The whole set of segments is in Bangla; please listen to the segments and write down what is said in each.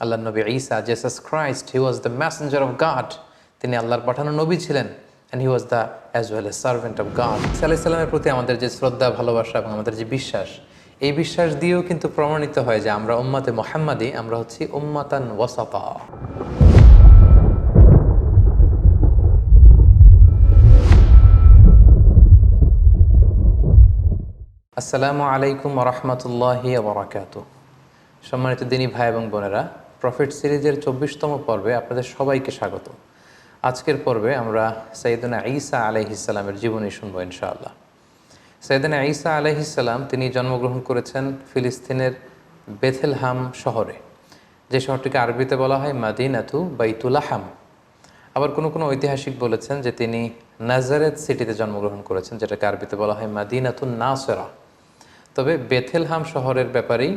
আল্লাহ নবী ঈসা, Jesus Christ, he was the messenger of God, তিনি আল্লাহর পাঠানো নবী ছিলেন, and he was the as well a servant of God. ঈসা আলাইহিস সালামের প্রতি আমাদের যে শ্রদ্ধা, ভালোবাসা এবং আমাদের যে বিশ্বাস, এই বিশ্বাস দিয়েও কিন্তু প্রমাণিত হয় যে আমরা উম্মাতে মুহাম্মাদি, আমরা হচ্ছি উম্মাতান ওয়াসাতা। আসসালামু আলাইকুম ওয়া রাহমাতুল্লাহি ওয়া বারাকাতুহু। সম্মানিত দিনী ভাই এবং বোনেরা, প্রফেট সিরিজের ২৪তম পর্বে আপনাদের সবাইকে স্বাগত। আজকের পর্বে আমরা সাইয়েদনা ঈসা আলাইহিস সালামের জীবনী শুনবো ইনশাআল্লাহ। সাইয়েদনা ঈসা আলাইহিস সালাম তিনি জন্মগ্রহণ করেছেন ফিলিস্তিনের বেথেলহাম শহরে, যে শহরটিকে আরবিতে বলা হয় মাদিনাতু বাইতুলাহাম। আবার কোনো ঐতিহাসিক বলেছেন যে তিনি নাজারেত সিটিতে জন্মগ্রহণ করেছেন, যেটাকে আরবিতে বলা হয় মাদিনাতুন নাসেরা। তবে বেথেলহাম শহরের ব্যাপারেই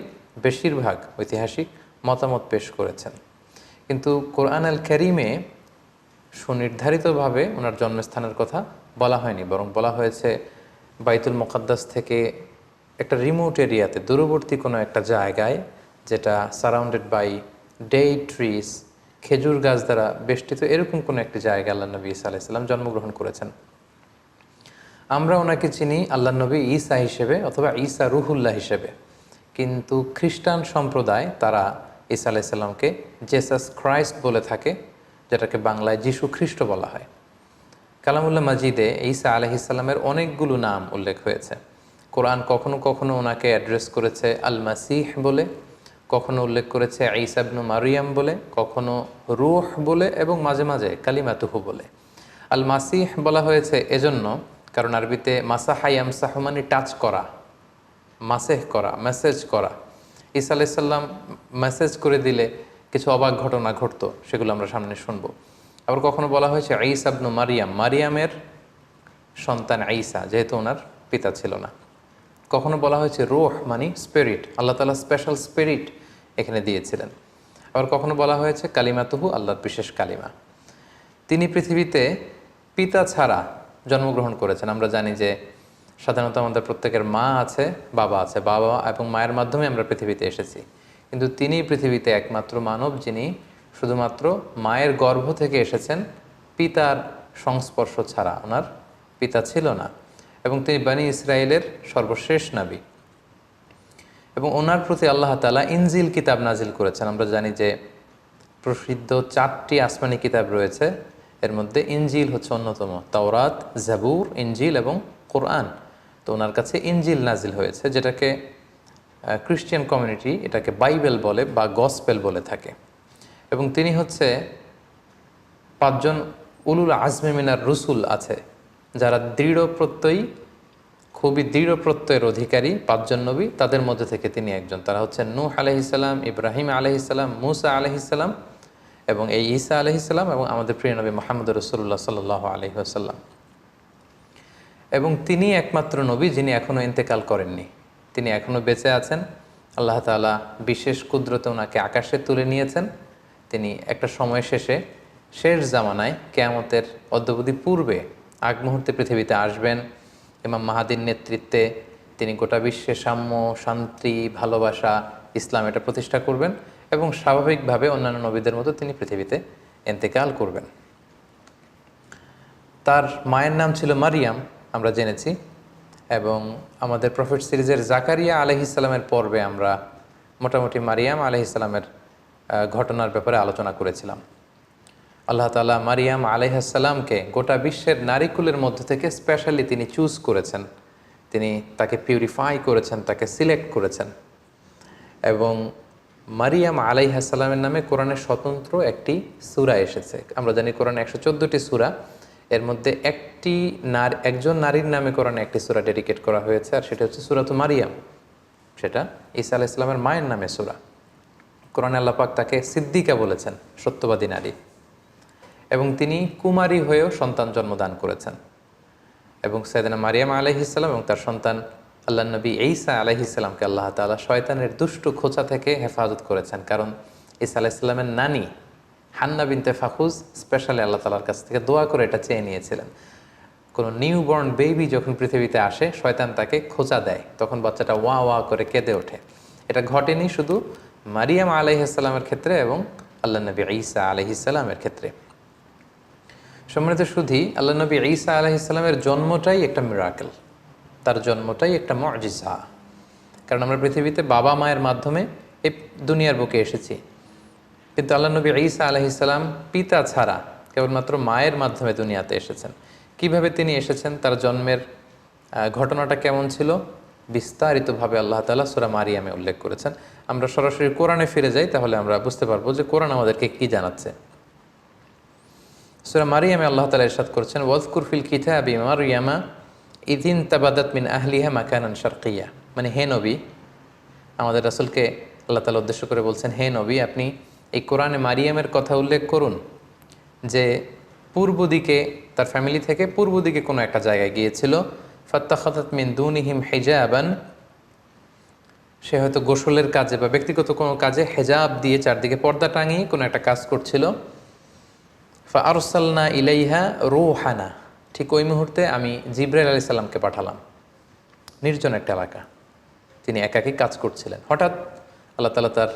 বেশিরভাগ ঐতিহাসিক মতামত পেশ করেছেন, কিন্তু কোরআন আল কারীমে সুনির্ধারিতভাবে ওনার জন্মস্থানের কথা বলা হয়নি, বরং বলা হয়েছে বাইতুল মুকাদ্দাস থেকে একটা রিমোট এরিয়াতে, দূরবর্তী কোনো একটা জায়গায়, যেটা সারাউন্ডেড বাই ডেট ট্রিজ, খেজুর গাছ দ্বারা বেষ্টিত, এরকম কোনো একটি জায়গায় আল্লাহ নবী ঈসা আলাইহিস সালাম জন্মগ্রহণ করেছেন। আমরা ওনাকে চিনি আল্লাহ নবী ঈসা হিসেবে অথবা ঈসা রুহুল্লাহ হিসেবে, কিন্তু খ্রিস্টান সম্প্রদায় তারা ঈসা আলাইহিস সালামকে জেসাস ক্রাইস্ট বলে থাকে, যেটাকে বাংলায় যিশু খ্রিস্ট বলা হয়। কালামুল্লাহ মাজিদে ঈসা আলাইহিস সালামের অনেকগুলো নাম উল্লেখ হয়েছে। কোরআন কখনো কখনো ওনাকে অ্যাড্রেস করেছে আল মাসিহ বলে, কখনো উল্লেখ করেছে ঈসা ইবনু মারিয়াম বলে, কখনো রূহ বলে, এবং মাঝে মাঝে কালিমাতুহু বলে। আল মাসিহ বলা হয়েছে এজন্য কারণ আরবিতে মাসাহা ইয়ামসাহু মানে টাচ করা, মাসেহ করা, মেসেজ করা। ঈসা আলাইহিস সালাম মেসেজ করে দিলে কিছু অবাক ঘটনা ঘটতো, সেগুলো আমরা সামনে শুনবো। আবার কখনো বলা হয়েছে ঈসা ইবনু মারিয়াম, মারিয়ামের সন্তান ঈসা, যেহেতু ওনার পিতা ছিল না। কখনো বলা হয়েছে রূহ মানে স্পিরিট, আল্লাহ তাআলা স্পেশাল স্পিরিট এখানে দিয়েছিলেন। আবার কখনো বলা হয়েছে কালিমাতুহু, আল্লাহর বিশেষ কালিমা। তিনি পৃথিবীতে পিতা ছাড়া জন্মগ্রহণ করেছেন। আমরা জানি যে সাধারণত আমাদের প্রত্যেকের মা আছে, বাবা আছে, বাবা এবং মায়ের মাধ্যমে আমরা পৃথিবীতে এসেছি, কিন্তু তিনি পৃথিবীতে একমাত্র মানব যিনি শুধুমাত্র মায়ের গর্ভ থেকে এসেছেন, পিতার সংস্পর্শ ছাড়া। ওনার পিতা ছিল না, এবং তিনি বনী ইসরায়েলের সর্বশেষ নবী, এবং ওনার প্রতি আল্লাহ তাআলা ইনজিল কিতাব নাজিল করেছেন। আমরা জানি যে প্রসিদ্ধ 4টি আসমানি কিতাব রয়েছে, এর মধ্যে ইনজিল হচ্ছে অন্যতম, তাওরাত, জাবুর, ইনজিল এবং কোরআন। তো ওনার কাছে ইনজিল নাজিল হয়েছে, যেটাকে খ্রিস্টান কমিউনিটি এটাকে বাইবেল বলে বা গসপেল বলে থাকে। এবং তিনি হচ্ছে 5 জন উলুল আজমে মিনার রসুল আছে, যারা খুবই দৃঢ় প্রত্যয়ের অধিকারী 5 জন নবী, তাদের মধ্যে থেকে তিনি একজন। তারা হচ্ছেন নূহ আলাইহিস সালাম, ইব্রাহিম আলাইহিস সালাম, মূসা আলাইহিস সালাম, এবং এই ঈসা আলাইহিস সালাম, এবং আমাদের প্রিয় নবী মুহাম্মদ রাসূলুল্লাহ সাল্লাল্লাহু আলাইহি ওয়াসাল্লাম। এবং তিনি একমাত্র নবী যিনি এখনও ইন্তেকাল করেননি, তিনি এখনও বেঁচে আছেন। আল্লাহ তাআলা বিশেষ কুদরতে ওনাকে আকাশে তুলে নিয়েছেন। তিনি একটা সময় শেষে, শেষ জামানায়, কিয়ামতের অদ্যাবধি পূর্বে, আগ মুহূর্তে পৃথিবীতে আসবেন। ইমাম মাহাদির নেতৃত্বে তিনি গোটা বিশ্বে সাম্য, শান্তি, ভালোবাসা, ইসলাম এটা প্রতিষ্ঠা করবেন, এবং স্বাভাবিকভাবে অন্যান্য নবীদের মতো তিনি পৃথিবীতে ইন্তেকাল করবেন। তার মায়ের নাম ছিল মারিয়াম, আমরা জেনেছি, এবং আমাদের প্রফেট সিরিজের জাকারিয়া আলাইহিস সালামের পর্বে আমরা মোটামুটি মারিয়াম আলাইহিস সালামের ঘটনার ব্যাপারে আলোচনা করেছিলাম। আল্লাহ তাআলা মারিয়াম আলাইহিস সালামকে গোটা বিশ্বের নারীকুলের মধ্যে থেকে স্পেশালি তিনি চুজ করেছেন, তিনি তাকে পিউরিফাই করেছেন, তাকে সিলেক্ট করেছেন। এবং মারিয়াম আলাইহিস সালামের নামে কোরআনের স্বতন্ত্র একটি সূরা এসেছে। আমরা জানি কোরআনে 114টি সূরা, এর মধ্যে একজন নারীর নামে কোরআনে একটি সূরা ডেডিকেট করা হয়েছে, আর সেটা হচ্ছে সূরাতু মারিয়াম। সেটা ঈসা আলাইহিস সালামের মায়ের নামে সূরা। কোরআনে আল্লাহ পাক তাকে সিদ্দিকা বলেছেন, সত্যবাদী নারী, এবং তিনি কুমারী হয়েও সন্তান জন্মদান করেছেন। এবং সাইয়েদনা মারিয়াম আলাইহিস সালাম এবং তার সন্তান আল্লাহ নবী ঈসা আলাইহিস সালামকে আল্লাহ তাআলা শয়তানের দুষ্টু খোঁচা থেকে হেফাজত করেছেন, কারণ ঈসা আলাইহিস সালামের নানি হান্না বিনতে ফাখুজ স্পেশালি আল্লাহ তাআলার কাছ থেকে দোয়া করে এটা চেয়ে নিয়েছিলেন। কোনো নিউবর্ন বেবি যখন পৃথিবীতে আসে, শয়তান তাকে খোঁচা দেয়, তখন বাচ্চাটা ওয়া ওয়া করে কেঁদে ওঠে। এটা ঘটেনি শুধু মারিয়াম আলাইহিসসালামের ক্ষেত্রে এবং আল্লাহ নবী ঈসা আলাইহিসসালামের ক্ষেত্রে। সম্মানিত সুধী, আল্লাহ নবী ঈসা আলাইহিসসালামের জন্মটাই একটা মিরাকেল, তার জন্মটাই একটা মুআজিজা। কারণ আমরা পৃথিবীতে বাবা মায়ের মাধ্যমে এই দুনিয়ার বুকে এসেছি, কিন্তু আল্লাহ নবী ঈসা আলাইহিসসালাম পিতা ছাড়া কেবলমাত্র মায়ের মাধ্যমে দুনিয়াতে এসেছেন। কিভাবে তিনি এসেছেন, তার জন্মের ঘটনাটা কেমন ছিল, বিস্তারিতভাবে আল্লাহ তাআলা সূরা মারিয়ামে উল্লেখ করেছেন। আমরা সরাসরি কোরআনে ফিরে যাই, তাহলে আমরা বুঝতে পারবো যে কোরআন আমাদেরকে কি জানাচ্ছে। সূরা মারিয়ামে আল্লাহ তাআলা ইরশাদ করেছেন, ওয়াজকুর ফিল কিতাবি মারইয়ামা ইয ইনতাবাদাত মিন আহলিহা মাকানান শারকিয়্যা। মানে হে নবী, আমাদের রাসূলকে আল্লাহ তাআলা উদ্দেশ্য করে বলছেন, হে নবী, আপনি এই কোরআনে মারিয়ামের কথা উল্লেখ করুন যে পূর্ব দিকে তার ফ্যামিলি থেকে পূর্ব দিকে কোনো একটা জায়গায় গিয়েছিল। ফাত্তাখাযাত মিন দুনিহিম হিজাবান, সে হয়তো গোসলের কাজে বা ব্যক্তিগত কোনো কাজে হেজাব দিয়ে চারদিকে পর্দা টাঙিয়ে কোনো একটা কাজ করছিল। ফাআরসালনা ইলাইহা রূহানা, ঠিক ওই মুহূর্তে আমি জিবরাইল আলাইহিস সালামকে পাঠালাম। নির্জন একটা এলাকা, তিনি একাকী কাজ করছিলেন। হঠাৎ আল্লাহ তাআলা তার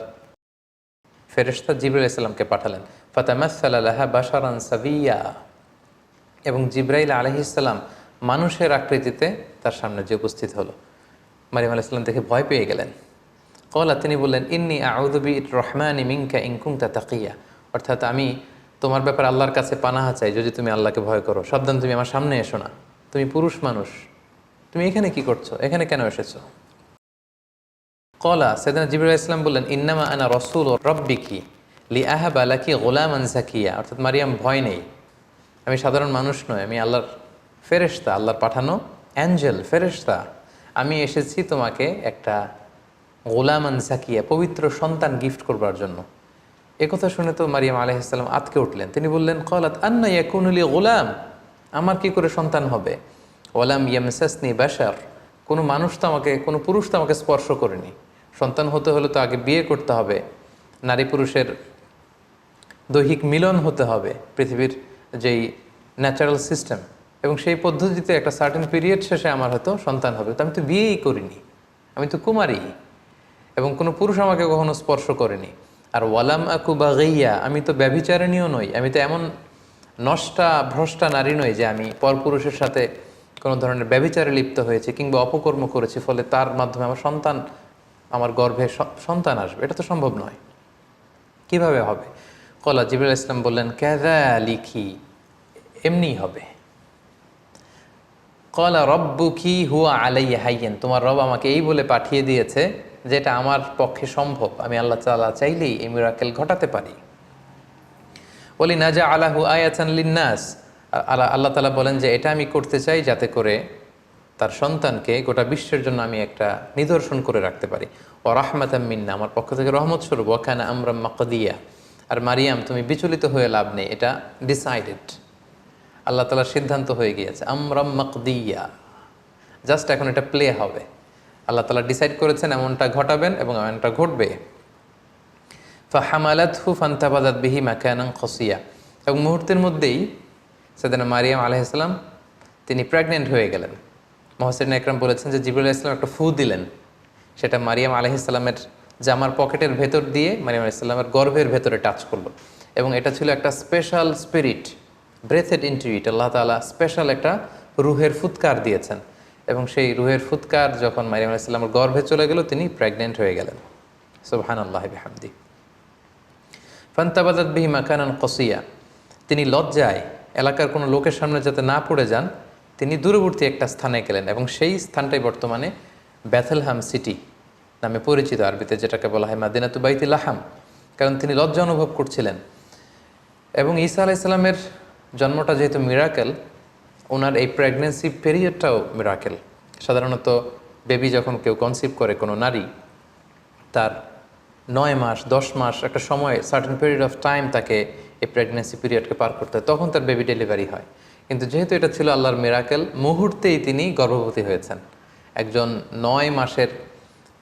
ফেরেশতা জিবরাইল আলাইহিস সালামকে পাঠালেন। ফাতামাসসালা লাহা বাশারান সাবিয়্যা, এবং জিবরাইল আলাইহিস সালাম মানুষের আকৃতিতে তার সামনে যে উপস্থিত হলো। মারিয়াম আলাইহিস সালাম দেখে ভয় পেয়ে গেলেন। ক্বালা, তিনি বললেন, ইন্নী আউযু বির-রহমানি মিনকা ইন কুনতা তাকিয়্যা, অর্থাৎ আমি তোমার ব্যাপারে আল্লাহর কাছে পানাহা চাই, যদি তুমি আল্লাহকে ভয় করো। সাবধান, তুমি আমার সামনে এসো না, তুমি পুরুষ মানুষ, তুমি এখানে কি করছো, এখানে কেন এসেছো? ক্বালা, সাইয়েদনা জিবরাইল আলাইহিস সালাম বললেন, ইন্নামা আনা রাসূল রাব্বিকি লিআহাবা লাকি গুলামান যাকিয়া, অর্থাৎ মারিয়াম, ভয় নেই, আমি সাধারণ মানুষ নই, আমি আল্লাহর ফেরেশতা, আল্লাহর পাঠানো অ্যাঞ্জেল, ফেরেশতা। আমি এসেছি তোমাকে একটা গোলামান জাকিয়া, পবিত্র সন্তান গিফট করবার জন্য। একথা শুনে তো মারিয়াম আলাইহিস সালাম আতকে উঠলেন। তিনি বললেন, ক্বালাত আন্না ইয়াকুনু লি গোলাম, আমার কি করে সন্তান হবে? ওয়ালাম ইয়ামসাসনি বাশার, কোনো মানুষ তো আমাকে, কোনো পুরুষ তো আমাকে স্পর্শ করেনি। সন্তান হতে হলে তো আগে বিয়ে করতে হবে, নারী পুরুষের দৈহিক মিলন হতে হবে, পৃথিবীর যেই ন্যাচারাল সিস্টেম, এবং সেই পদ্ধতিতে একটা সার্টেন পিরিয়ড শেষে আমার হয়তো সন্তান হবে। তো আমি তো বিয়েই করিনি, আমি তো কুমারী, এবং কোনো পুরুষ আমাকে কখনো স্পর্শ করেনি। আর ওয়ালাম আকু বাগিয়া, আমি তো ব্যভিচারিণীও নই, আমি তো এমন নষ্টা ভ্রষ্টা নারী নই যে আমি পরপুরুষের সাথে কোনো ধরনের ব্যভিচারে লিপ্ত হয়েছে কিংবা অপকর্ম করেছি, ফলে তার মাধ্যমে আমার সন্তান, আমার গর্ভে সন্তান আসবে, এটা তো সম্ভব নয়। কিভাবে হবে? ক্বালা, জিবরাইল আলাইহিস সালাম বললেন, কাযালিকি, এমনিই হবে। ক্বালা রব্বুকি হুয়া আলাইয়া হাইয়্যান, তোমার রব আমাকে এই বলে পাঠিয়ে দিয়েছে যেটা আমার পক্ষে সম্ভব, আমি আল্লাহ তাআলা চাইলেই এই মিরাকেল ঘটাতে পারি। ওয়ালি নাজআলাহু আয়াতান লিন্নাস, আল্লাহ তাআলা বলেন যে এটা আমি করতে চাই যাতে করে তার সন্তানকে গোটা বিশ্বের জন্য আমি একটা নিদর্শন করে রাখতে পারি। ওয়া রাহমাতাম মিন্না, আমার পক্ষ থেকে রহমত স্বরূপ। ওয়া কানা আমরাম মাকদিয়া, আর মারিয়াম তুমি বিচলিত হয়ে লাভ নেই, এটা ডিসাইডেড, আল্লাহ তাআলার সিদ্ধান্ত হয়ে গিয়েছে। আমরাম মাকদিয়া, জাস্ট এখন এটা প্লে হবে, আল্লাহ তাআলা ডিসাইড করেছেন এমনটা ঘটাবেন এবং এমনটা ঘটবে। ফাহামালাতহু ফান্তাবাযাত বিহি মাকানান কসিয়া, এবং মুহূর্তের মধ্যেই সাইয়েদনা মারিয়াম আলাইহিস সালাম তিনি প্রেগনেন্ট হয়ে গেলেন। মুহাসসিরিন একরাম বলেছেন যে জিবরাইল আলাইহিস সালাম একটা ফু দিলেন, সেটা মারিয়াম আলাইহিস সালামের জামার পকেটের ভেতর দিয়ে মারিয়াম আলাইহিস সালামের গর্ভের ভেতরে টাচ করলো, এবং এটা ছিল একটা special spirit, breathed into it, আল্লাহ তাআলা স্পেশাল একটা রুহের ফুৎকার দিয়েছেন, এবং সেই রুহের ফুৎকার যখন মারিয়াম আলাইহিস সালামের গর্ভে চলে গেল, তিনি প্রেগনেন্ট হয়ে গেলেন। সুবহানাল্লাহি বিহামদি। ফান্তাবাযাত বিহি মাকানান কসিয়া, তিনি লজ্জায় এলাকার কোনো লোকের সামনে যাতে না পড়ে যান, তিনি দূরবর্তী একটা স্থানে গেলেন, এবং সেই স্থানটাই বর্তমানে বেথলহাম সিটি নামে পরিচিত, আরবিতে যেটাকে বলা হয় মাদিনাতু বাইতুল লাহাম, কারণ তিনি লজ্জা অনুভব করছিলেন। এবং ঈসা আলাইহিস সালামের জন্মটা যেহেতু মিরাকেল, ওনার এই প্রেগনেন্সি পিরিয়ডটাও মিরাকেল। সাধারণত বেবি যখন কেউ কনসিভ করে, কোনো নারী, তার 9 মাস 10 মাস একটা সময়, সার্টেন পিরিয়ড অফ টাইম তাকে এই প্রেগনেন্সি পিরিয়ডকে পার করতে হয়, তখন তার বেবি ডেলিভারি হয়। কিন্তু যেহেতু এটা ছিল আল্লাহর মিরাকেল, মুহূর্তেই তিনি গর্ভবতী হয়েছেন। একজন 9 মাসের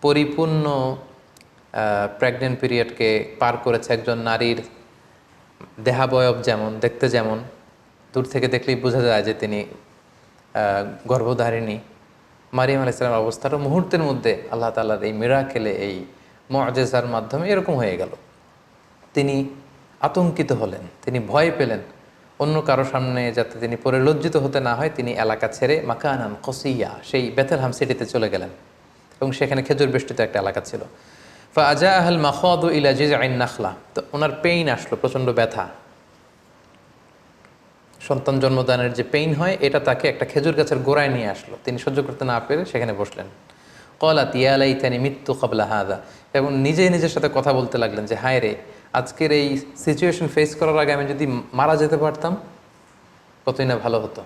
পরিপূর্ণ প্রেগনেন্ট পিরিয়ডকে পার করেছে একজন নারীর দেহাবয়ব যেমন, দেখতে যেমন, দূর থেকে দেখলেই বোঝা যায় যে তিনি গর্ভধারিণী। মারিয়াম আলাইহিস সালামের অবস্থাটা মুহূর্তের মধ্যে আল্লাহ তাআলার এই মিরাকেলে, এই মুআজিজার মাধ্যমে এরকম হয়ে গেল। তিনি আতঙ্কিত হলেন, তিনি ভয় পেলেন অন্য কারো সামনে যাতে তিনি পরে লজ্জিত হতে না হয়। তিনি এলাকা ছেড়ে মাকানান কসিয়া, সেই বেথেলহাম সিটিতে চলে গেলেন এবং সেখানে খেজুর বেষ্টিত একটা এলাকা ছিল। ফাজাআহাল মাখাদু ইলা জিজআইন নাখলা, তো ওনার পেইন আসলো, প্রচণ্ড ব্যথা, সন্তান জন্মদানের যে পেইন হয় এটা তাকে একটা খেজুর গাছের গোড়ায় নিয়ে আসলো। তিনি সহ্য করতে না পেরে সেখানে বসলেন। ক্বালাত ইয়া লাইতানি মিত্তু ক্বাবলা হাযা, এবং নিজের সাথে কথা বলতে লাগলেন যে হায় রে, আজকের এই সিচুয়েশন ফেস করার আগে আমি যদি মারা যেতে পারতাম কতই না ভালো হতো,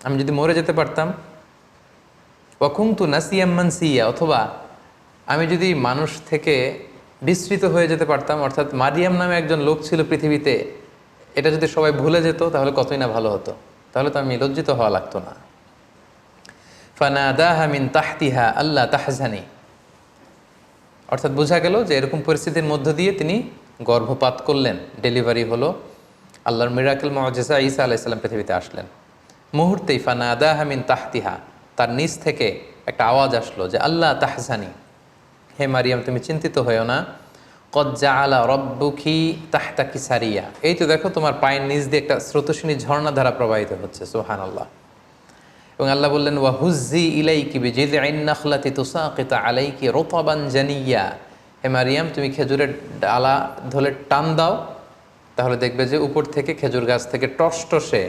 আমি যদি মরে যেতে পারতাম। ওয়া কুনতু নাসিয়াম মানসিয়া, অথবা আমি যদি মানুষ থেকে বিস্মৃত হয়ে যেতে পারতাম, অর্থাৎ মারিয়াম নামে একজন লোক ছিল পৃথিবীতে, এটা যদি সবাই ভুলে যেত তাহলে কতই না ভালো হতো, তাহলে তো আমি লজ্জিত হওয়া লাগতো না। ফানাদাহা মিন তাহতিহা আল্লা তাহজানি, অর্থাৎ বোঝা গেল যে এরকম পরিস্থিতির মধ্য দিয়ে তিনি গর্ভপাত করলেন, ডেলিভারি হলো, আল্লাহর মিরাকেল মুআজিজা ঈসা আলাইহিস সালাম পৃথিবীতে আসলেন। মুহূর্তেই ফানাদাহা মিন তাহতিহা, তার নিচ থেকে একটা আওয়াজ আসলো যে আল্লাহ তাহজানি, হে মারিয়াম তুমি চিন্তিত হয়েও না, কদ জাআলা রব্বুকি তাহতাকি সারিয়া, এই তো দেখো তোমার পায়ের নিচ দিয়ে একটা স্রোতস্বিনী ঝর্ণা ধারা প্রবাহিত হচ্ছে, সুবহানাল্লাহ। এবং আল্লাহ বললেন ওয়া হুজ্জি ইলাইকি বিজিযআইন নাখলাতি তুসাকিতু আলাইকি রুতাবান জানিয়া, হে মারিয়াম তুমি খেজুরের ডালা ধরে টান দাও, তাহলে দেখবে যে উপর থেকে খেজুর গাছ থেকে টসটসে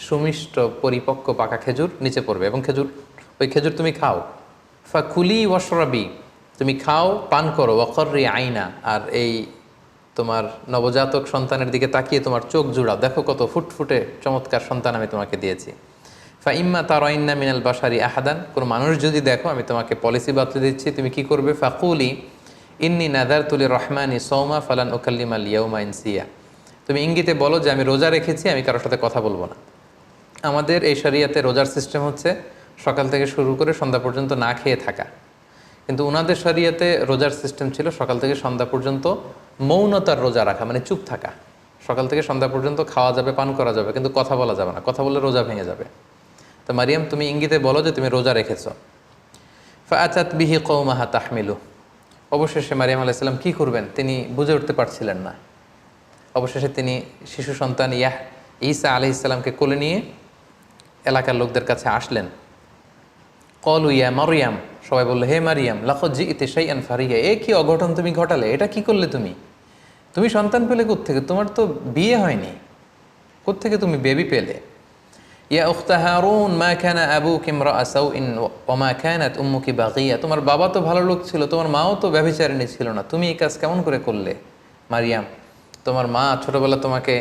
সুমিষ্ট পরিপক্ক পাকা খেজুর নিচে পড়বে, এবং ওই খেজুর তুমি খাও। ফাকুলি ওয়াশরাবি, তুমি খাও পান করো, ওয়াকর্রি আইনা, আর এই তোমার নবজাতক সন্তানের দিকে তাকিয়ে তোমার চোখ জুড়াও, দেখো কত ফুটফুটে চমৎকার সন্তান আমি তোমাকে দিয়েছি। ফাইম্মা তারাইন্না মিনাল বাশারি আহাদান, কোনো মানুষ যদি দেখো, আমি তোমাকে পলিসি বাতলে দিচ্ছি, তুমি কি করবে? ফাকুলি ইন্নি নাযারতু লিররহমানি সাওমা ফালান উকাল্লিমাল ইয়াওমা ইনসিয়া, তুমি ইঙ্গিতে বলো যে আমি রোজা রেখেছি, আমি কারোর সাথে কথা বলবো না। আমাদের এই শরিয়াতে রোজার সিস্টেম হচ্ছে সকাল থেকে শুরু করে সন্ধ্যা পর্যন্ত না খেয়ে থাকা, কিন্তু উনাদের শরিয়াতে রোজার সিস্টেম ছিল সকাল থেকে সন্ধ্যা পর্যন্ত মৌনতার রোজা রাখা, মানে চুপ থাকা। সকাল থেকে সন্ধ্যা পর্যন্ত খাওয়া যাবে, পান করা যাবে, কিন্তু কথা বলা যাবে না, কথা বললে রোজা ভেঙে যাবে। তো মারিয়াম তুমি ইঙ্গিতে বলো যে তুমি রোজা রেখেছো। ফাআতাত বিহি কওমাহা তাহমিলু, অবশেষে মারিয়াম আলাইহিস সালাম কী করবেন তিনি বুঝে উঠতে পারছিলেন না। অবশেষে তিনি শিশু সন্তান ঈসা আলাইহিস সালামকে কোলে নিয়ে এলাকার লোকদের কাছে আসলেন। ক্বালু ইয়া মারইয়াম, সবাই বলল হে মারিয়াম, লাকাদ জিইতি শাইআন ফারিয়া, এ কি অঘটন তুমি ঘটালে, এটা কি করলে তুমি সন্তান পেলে কোত্থেকে, তোমার তো বিয়ে হয়নি, কোত্থেকে তুমি বেবি পেলে? ইয়া উখতা হারুন মা কানা আবুকি ইমরাআ সাউইন ওয়া মা কানাত উম্মুকি বাগিয়া, তোমার বাবা তো ভালো লোক ছিল, তোমার মাও তো ব্যভিচারিণী ছিল না, তুমি এই কাজ কেমন করে করলে? মারিয়াম, তোমার মা ছোটবেলা তোমাকে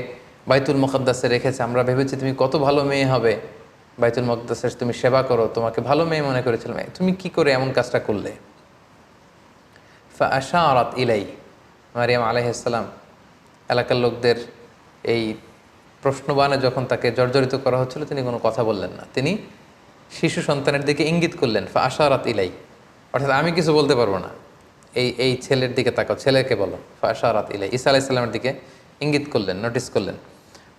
বাইতুল মুকাদ্দাসে রেখেছে, আমরা ভেবেছি তুমি কত ভালো মেয়ে হবে, বাইতুল মুকাদ্দাসের তুমি সেবা করো, তোমাকে ভালো মেয়ে মনে করেছিলাম, তুমি কি করে এমন কাজটা করলে? ফাআশারাত ইলাই, মারিয়াম আলাইহিস সালাম এলাকার লোকদের এই প্রশ্নবাণে যখন তাকে জর্জরিত করা হচ্ছিল, তিনি কোনো কথা বললেন না, তিনি শিশু সন্তানের দিকে ইঙ্গিত করলেন। ফাআশারাত ইলাই, অর্থাৎ আমি কিছু বলতে পারবো না, এই ছেলের দিকে তাকাও, ছেলেকে বলো। ফাআশারাত ইলাই, ঈসা আলাইহিস সালামের দিকে ইঙ্গিত করলেন, নোটিস করলেন।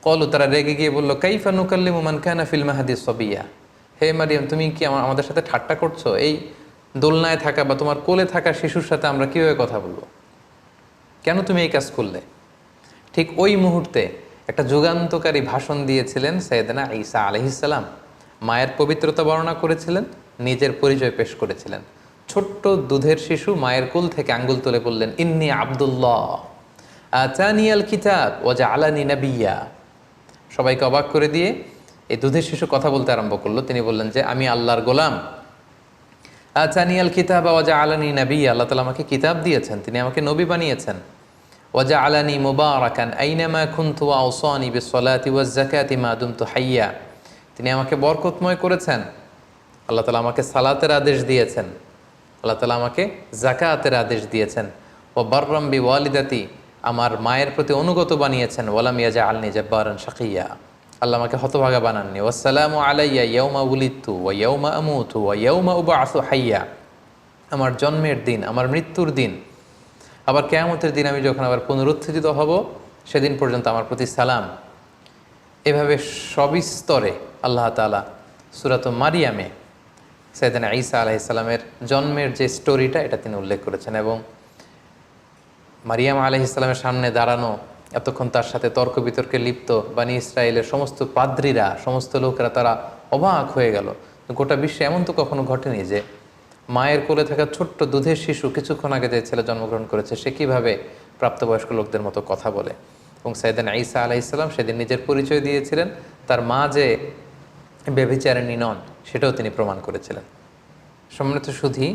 কলু, তারা রেগে গিয়ে বলল কাইফা নুকাল্লিমু মান কানা ফিল মাহদি সাবিয়া, হে মারিয়াম তুমি কি আমাদের সাথে ঠাট্টা করছো? এই দোলনায় থাকা বা তোমার কোলে থাকা শিশুর সাথে আমরা কীভাবে কথা বলবো? কেন তুমি এই কাজ করলে? ঠিক ওই মুহূর্তে একটা যুগান্তকারী ভাষণ দিয়েছিলেন সাইয়েদনা ঈসা আলাইহিস সালাম। মায়ের পবিত্রতা বর্ণনা করেছিলেন, নিজের পরিচয় পেশ করেছিলেন। ছোট্ট দুধের শিশু মায়ের কোল থেকে আঙ্গুল তুলে বললেন ইন্নী আব্দুল্লাহ আতানিয়াল কিতাব ওয়া জাআলানি নাবিয়্যা। সবাইকে অবাক করে দিয়ে এই দুধের শিশু কথা বলতে আরম্ভ করলো। তিনি বললেন যে আমি আল্লাহর গোলাম। আতানিয়াল কিতাব ওয়া জাআলানি নাবিয়্যা, আল্লাহ তাআলা আমাকে কিতাব দিয়েছেন, তিনি আমাকে নবী বানিয়েছেন। ওয়া জাআলানি মুবারাকান আইনামা কুনতু ওয়া আওসানি বিসসালাতি ওয়াজ যাকাতি মা দুমতু হাইয়্যা, তিনি আমাকে বরকতময় করেছেন। আল্লাহ তাআলা আমাকে সালাতের আদেশ দিয়েছেন, আল্লাহ তাআলা আমাকে যাকাতের আদেশ দিয়েছেন। ওয়া বাররাম বিওয়ালিদাতি, আমার মায়ের প্রতি অনুগত বানিয়েছেন। ওয়ালাম ইয়াজআলনি জাব্বারান শাকিয়্যা, আল্লাহ আমাকে হতভাগা বানাননি। ওয়াসসালামু আলাইয়া ইয়াউমা উলিদতু ওয়া ইয়াউমা আমুতু ওয়া ইয়াউমা উবআসু হাইয়্যা, আমার জন্মের দিন, আমার মৃত্যুর দিন, আবার কিয়ামতের দিন আমি যখন আবার পুনরুত্থিত হব, সেদিন পর্যন্ত আমার প্রতি সালাম। এভাবে সবিস্তরে আল্লাহ তাআলা সূরাত মারিয়ামে সাইয়েদনা ঈসা আলাইহিস সালামের জন্মের যে স্টোরিটা এটা তিনি উল্লেখ করেছেন। এবং মারিয়াম আলাইহিস সালামের সামনে দাঁড়ানো, এতক্ষণ তার সাথে তর্ক বিতর্কে লিপ্ত বানি ইসরায়েলের সমস্ত পাদ্রীরা, সমস্ত লোকেরা তারা অবাক হয়ে গেল। গোটা বিশ্বে এমন তো কখনো ঘটেনি যে মায়ের কোলে থাকা ছোট্ট দুধের শিশু, কিছুক্ষণ আগে যে ছেলে জন্মগ্রহণ করেছে, সে কীভাবে প্রাপ্তবয়স্ক লোকদের মতো কথা বলে। এবং সাইয়েদনা ঈসা আলাইহিস সালাম সেদিন নিজের পরিচয় দিয়েছিলেন, তার মা যে ব্যভিচারিণী নন সেটাও তিনি প্রমাণ করেছিলেন। সম্মানিত সুধী,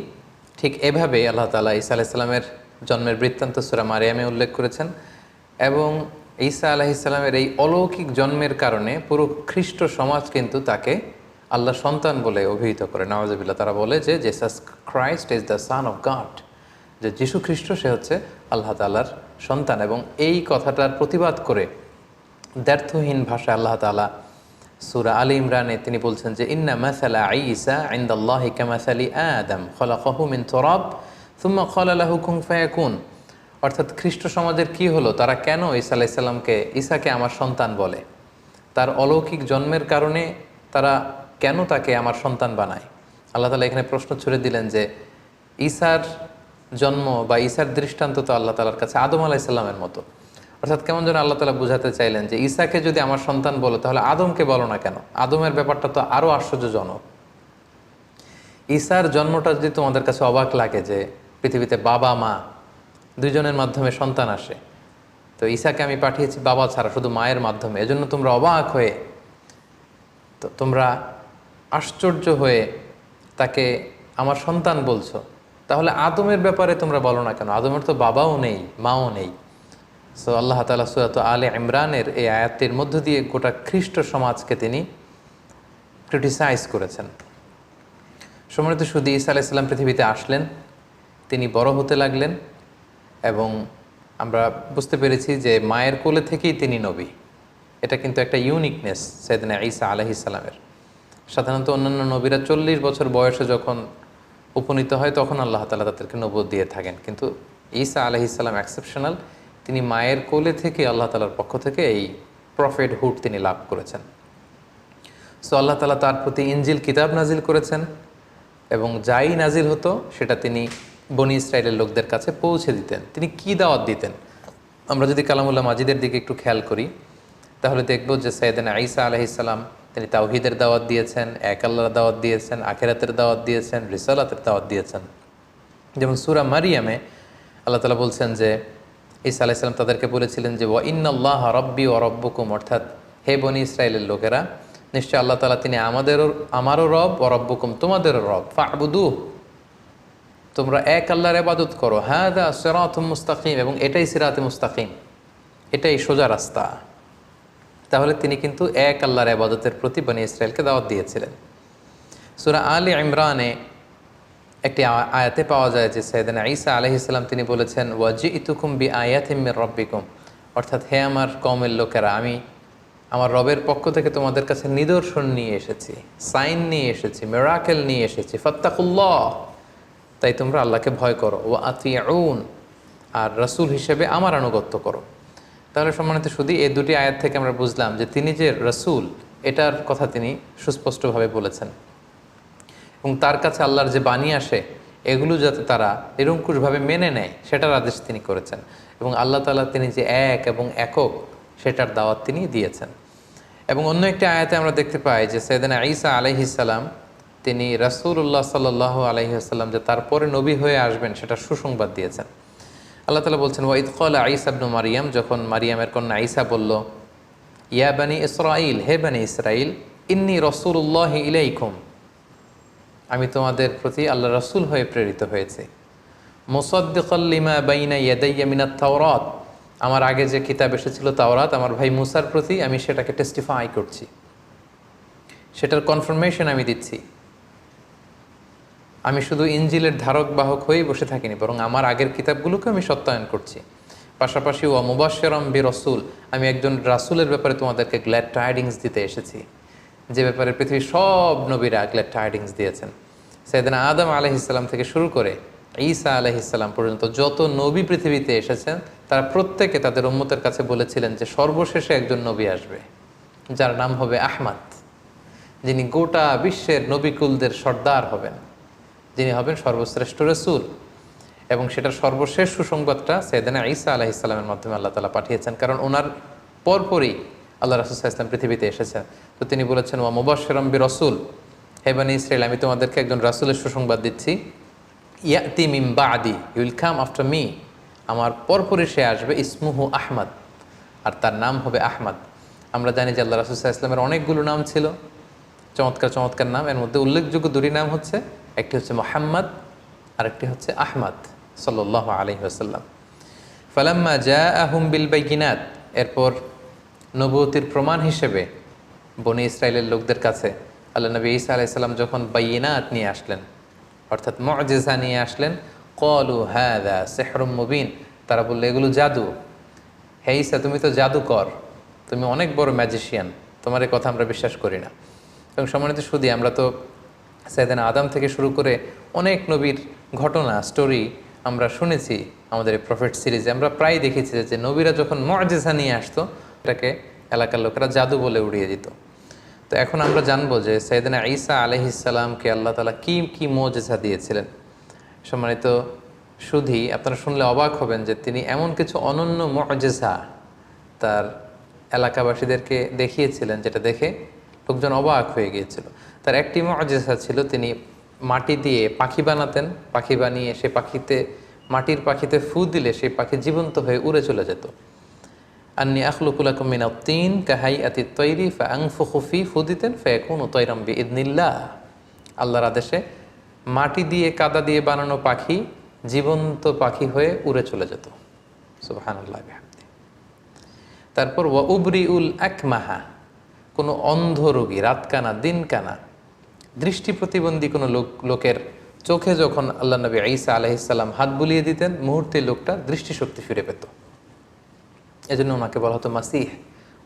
ঠিক এভাবে আল্লাহ তাআলা ঈসা আলাইহিস সালামের জন্মের বৃত্তান্ত সূরা মারিয়ামে উল্লেখ করেছেন। এবং ঈসা আলাইহিস সালামের এই অলৌকিক জন্মের কারণে পুরো খ্রিস্ট সমাজ কিন্তু তাকে আল্লাহ সন্তান বলে অভিহিত করে। নাউজুবিল্লাহ, তারা বলে যে Jesus Christ is the son of god, যে যিশু খ্রিস্ট সে হচ্ছে আল্লাহ তাআলার সন্তান। এবং এই কথাটার প্রতিবাদ করে দ্ব্যর্থহীন ভাষায় আল্লাহ তাআলা সূরা আলী ইমরানে তিনি বলছেন যে ইন্না মাসালা ঈসা ইনদাল্লাহি কামাসালি আদম খলাকাহু মিন তুরাব সুম্মা ক্বালা লাহু কুন ফায়াকুন। অর্থাৎ খ্রিস্ট সমাজের কি হলো, তারা কেন ঈসা আলাইহিস সালামকে, ঈসাকে আমার সন্তান বলে? তার অলৌকিক জন্মের কারণে তারা কেন তাকে আমার সন্তান বানায়? আল্লাহ তাআলা এখানে প্রশ্ন ছুড়ে দিলেন যে ঈসার জন্ম বা ঈসার দৃষ্টান্ত তো আল্লাহ তাআলার কাছে আদম আলাইহিস সালামের মতো। অর্থাৎ কেমন যেন আল্লাহ তাআলা বুঝাতে চাইলেন যে ঈসাকে যদি আমার সন্তান বলো তাহলে আদমকে বলো না কেন? আদমের ব্যাপারটা তো আরও আশ্চর্যজনক। ঈসার জন্মটা যদি তোমাদের কাছে অবাক লাগে যে পৃথিবীতে বাবা মা দুইজনের মাধ্যমে সন্তান আসে, তো ঈসাকে আমি পাঠিয়েছি বাবা ছাড়া শুধু মায়ের মাধ্যমে, এজন্য তোমরা অবাক হয়ে, তো তোমরা আশ্চর্য হয়ে তাকে আমার সন্তান বলছো, তাহলে আদমের ব্যাপারে তোমরা বলো না কেন? আদমের তো বাবাও নেই, মাও নেই। সো আল্লাহ তাআলা সূরা আলে ইমরানের এই আয়াতটির মধ্য দিয়ে গোটা খ্রিস্ট সমাজকে তিনি ক্রিটিসাইজ করেছেন। সম্মানিত সুধী, ঈসা আলাইহিস সালাম পৃথিবীতে আসলেন, তিনি বড় হতে লাগলেন এবং আমরা বুঝতে পেরেছি যে মায়ের কোলে থেকেই তিনি নবী। এটা কিন্তু একটা ইউনিকনেস সাইয়েদনা ঈসা আলাইহিস সালামের। সাধারণত অন্যান্য নবীরা 40 বছর বয়সে যখন উপনীত হয় তখন আল্লাহ তাআলা তাদেরকে নবুয়ত দিয়ে থাকেন, কিন্তু ঈসা আলাইহিস সালাম এক্সেপশনাল। তিনি মায়ের কোলে থেকে আল্লাহ তাআলার পক্ষ থেকে এই প্রফেটহুড তিনি লাভ করেছেন। সো আল্লাহ তাআলা তার প্রতি ইনজিল কিতাব নাজিল করেছেন এবং যাই নাজিল হতো সেটা তিনি বনি ইসরায়েলের লোকদের কাছে পৌঁছে দিতেন। তিনি কি দাওয়াত দিতেন? আমরা যদি কালামুল্লাহ মাজিদের দিকে একটু খেয়াল করি তাহলে দেখব যে সাইয়েদনা ঈসা আলাইহিস সালাম তিনি তাওহীদের দাওয়াত দিয়েছেন, এক আল্লাহর দাওয়াত দিয়েছেন, আখিরাতের দাওয়াত দিয়েছেন, রিসালাতের দাওয়াত দিয়েছেন। যেমন সূরা মারিয়ামে আল্লাহ তাআলা বলছেন যে ঈসা আলাইহিস সালাম তাদেরকে বলেছিলেন যে ওয়া ইন্নাল্লাহা রাব্বি ওয়া রাব্বুকুম, অর্থাৎ হে বনি ইসরায়েলের লোকেরা, নিশ্চয় আল্লাহ তাআলা তিনি আমারও রব, ওয়া রাব্বুকুম তোমাদেরও রব, ফা'বুদুহ তোমরা এক আল্লাহর ইবাদত করো, হাযা সিরাতুম মুস্তাকিম, এবং এটাই সিরাতে মুস্তাকিম, এটাই সোজা রাস্তা। তাহলে তিনি কিন্তু এক আল্লাহর ইবাদতের প্রতি বনি ইসরায়েলকে দাওয়াত দিয়েছিলেন। সূরা আলে ইমরানে একটি আয়াতে পাওয়া যায় যে সাইয়েদনা ঈসা আলাইহিস সালাম তিনি বলেছেন ওয়া জিতুকুম বিআয়াতিম মির রাব্বিকুম, অর্থাৎ হে আমার কওমের লোকেরা, আমি আমার রবের পক্ষ থেকে তোমাদের কাছে নিদর্শন নিয়ে এসেছি, সাইন নিয়ে এসেছি, মিরাকেল নিয়ে এসেছি, ফাত্তাকুল্লাহ, তাই তোমরা আল্লাহকে ভয় করো, ওয়া আতিউন, আর রাসূল হিসেবে আমার আনুগত্য করো। তাহলে সম্মানিত সুধী, এই দুটি আয়াত থেকে আমরা বুঝলাম যে তিনি যে রাসূল এটার কথা তিনি সুস্পষ্টভাবে বলেছেন এবং তার কাছে আল্লাহর যে বাণী আসে এগুলো যাতে তারা নিরঙ্কুশভাবে মেনে নেয় সেটার আদেশ তিনি করেছেন। এবং আল্লাহ তাআলা তিনি যে এক এবং একক সেটার দাওয়াত তিনি দিয়েছেন। এবং অন্য একটি আয়াতে আমরা দেখতে পাই যে সাইয়েদনা ঈসা আলাইহিস সালাম তিনি রাসূলুল্লাহ সাল্লাল্লাহু আলাইহি ওয়াসাল্লাম যে তারপরে নবী হয়ে আসবেন সেটা সুসংবাদ দিয়েছেন। আল্লাহ তাআলা বলছেন ওয়া ইয ক্বালা ঈসা ইবনু মারইয়াম, যখন মারিয়ামের কন্যা ঈসা বলল ইয়া বানি ইসরাঈল, হে বানি ইসরাঈল, ইন্নী রাসূলুল্লাহি ইলাইকুম, আমি তোমাদের প্রতি আল্লাহ রাসূল হয়ে প্রেরিত হয়েছি, মুসাদ্দিকাল লিমা বাইনা ইয়াদাইয়া মিনাত তাওরাত, আমার আগে যে কিতাব এসেছিল তাওরাত আমার ভাই মুসার প্রতি আমি সেটাকে টেস্টিফাই করছি, সেটার কনফার্মেশন আমি দিচ্ছি। আমি শুধু ইনজিলের ধারক বাহক হয়েই বসে থাকিনি, বরং আমার আগের কিতাবগুলোকে আমি সত্যায়ন করছি। পাশাপাশি ওয়া মুবাশশিরাম বিরাসূল, আমি একজন রাসূলের ব্যাপারে তোমাদেরকে গ্ল্যাড টাইডিংস দিতে এসেছি, যে ব্যাপারে পৃথিবীর সব নবীরা গ্ল্যাড টাইডিংস দিয়েছেন। সাইয়েদনা আদম আলাইহিস সালাম থেকে শুরু করে ঈসা আলাইহিস সালাম পর্যন্ত যত নবী পৃথিবীতে এসেছেন তারা প্রত্যেকে তাদের উম্মতের কাছে বলেছিলেন যে সর্বশেষে একজন নবী আসবে যার নাম হবে আহমদ, যিনি গোটা বিশ্বের নবিকুলদের সর্দার হবেন, যিনি হবেন সর্বশ্রেষ্ঠ রসুল, এবং সেটার সর্বশেষ সুসংবাদটা সাইয়েদনা ঈসা আলাইহিস সালামের মাধ্যমে আল্লাহ তাআলা পাঠিয়েছেন। কারণ ওনার পরপরই আল্লাহ রাসূল সাল্লাল্লাহু আলাইহি ওয়াসাল্লাম পৃথিবীতে এসেছেন। তো তিনি বলেছেন, ওয়া মুবাশশিরাম বিরাসূল, হে বনী ইসরাঈল, আমি তোমাদেরকে একজন রাসূলের সুসংবাদ দিচ্ছি। ইয়াতি মিন বাদি, he will come after me, আমার পরপরই সে আসবে, ইসমুহু আহমদ, আর তার নাম হবে আহমদ। আমরা জানি যে আল্লাহ রাসূল সাল্লাল্লাহু আলাইহি ওয়াসাল্লামের অনেকগুলো নাম ছিল, চমৎকার চমৎকার নাম। এর মধ্যে উল্লেখযোগ্য দুটি নাম হচ্ছে, একটি হচ্ছে মুহাম্মদ আর একটি হচ্ছে আহমদ সাল্লাল্লাহু আলাইহি ওয়াসাল্লাম। ফালাম্মা জাআহুম বিল বাইয়িনাত, এরপর নবুয়তির প্রমাণ হিসেবে বনী ইসরাইলের লোকদের কাছে আল্লাহ নবী ঈসা আলাইহিস সালাম যখন বাইয়িনাত নিয়ে আসলেন, অর্থাৎ মুআজিজা নিয়ে আসলেন, ক্বালু হাযা সিহরুম মুবিন, তারা বলল এগুলো জাদু। হে ঈসা, তুমি তো জাদুকর, তুমি অনেক বড় ম্যাজিশিয়ান, তোমার এই কথা আমরা বিশ্বাস করি না। এবং সম্মানিত সুধী, আমরা তো সাইয়েদনা আদম থেকে শুরু করে অনেক নবীর ঘটনা, স্টোরি আমরা শুনেছি আমাদের এই প্রফেট সিরিজে। আমরা প্রায় দেখেছি যে নবীরা যখন মুআজিজা নিয়ে আসতো, এটাকে এলাকার লোকেরা জাদু বলে উড়িয়ে দিত। তো এখন আমরা জানবো যে সাইয়েদনা ঈসা আলাইহিস সালামকে আল্লাহ তাআলা কি কি মুআজিজা দিয়েছিলেন। সম্মানিত সুধী, আপনারা শুনলে অবাক হবেন যে তিনি এমন কিছু অনন্য মুআজিজা তার এলাকাবাসীদেরকে দেখিয়েছিলেন, যেটা দেখে লোকজন অবাক হয়ে গিয়েছিল। তার একটি মুআজিজা ছিল, তিনি মাটি দিয়ে পাখি বানাতেন, পাখি বানিয়ে সে পাখিতে, মাটির পাখিতে ফু দিলে সেই পাখি জীবন্ত হয়ে উড়ে চলে যেত। আন্নী আখলুকু লাকুম মিনাত তিন কাহাইয়াতিত তৈরি ফাআনফুখু ফি, ফু দিতেন ফায়াকুনু তায়রাম বিইذনিল্লাহ, আল্লাহর আদেশে মাটি দিয়ে কাদা দিয়ে বানানো পাখি জীবন্ত পাখি হয়ে উড়ে চলে যেত। সুবহানাল্লাহ বিহামদি। তারপর ওয়া উবরিউল আকমাহা, কোনো অন্ধ রোগী, রাতকানা দিনকানা দৃষ্টি প্রতিবন্ধী কোনো লোকের চোখে যখন আল্লাহ নবী ঈসা আলাইহিস সালাম হাত বুলিয়ে দিতেন, মুহূর্তে লোকটা দৃষ্টিশক্তি ফিরে পেত। এজন্য ওনাকে বলা হতো মাসিহ।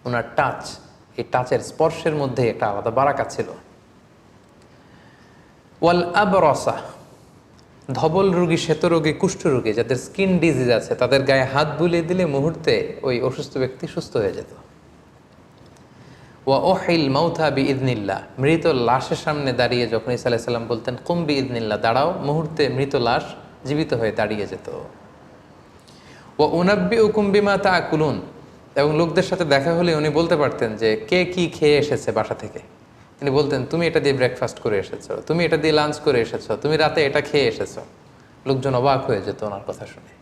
ওনার টাচ, এই টাচের স্পর্শের মধ্যে একটা আলাদা বারাকা ছিল। ওয়াল আবরাসা, ধবল রোগী, শ্বেত রোগী, কুষ্ঠ রোগী, যাদের স্কিন ডিজিজ আছে, তাদের গায়ে হাত বুলিয়ে দিলে মুহূর্তে ওই অসুস্থ ব্যক্তি সুস্থ হয়ে যেত। ওয়া ওহিল মাউথা বিইذনিল্লাহ, মৃত লাশের সামনে দাঁড়িয়ে যখন ঈসা আলাইহিস সালাম বলতেন কুম বিইذনিল্লাহ, দাঁড়াও, মুহূর্তে মৃত লাশ জীবিত হয়ে দাঁড়িয়ে যেত। ওয়া উনাব্বিউকুম বিমা তাআকুলুন, এবং লোকদের সাথে দেখা হলে উনি বলতে পারতেন যে কে কি খেয়ে এসেছে বাসা থেকে। তিনি বলতেন, তুমি এটা দিয়ে ব্রেকফাস্ট করে এসেছো, তুমি এটা দিয়ে লাঞ্চ করে এসেছো, তুমি রাতে এটা খেয়ে এসেছো। লোকজন অবাক হয়ে যেত ওনার কথা শুনে।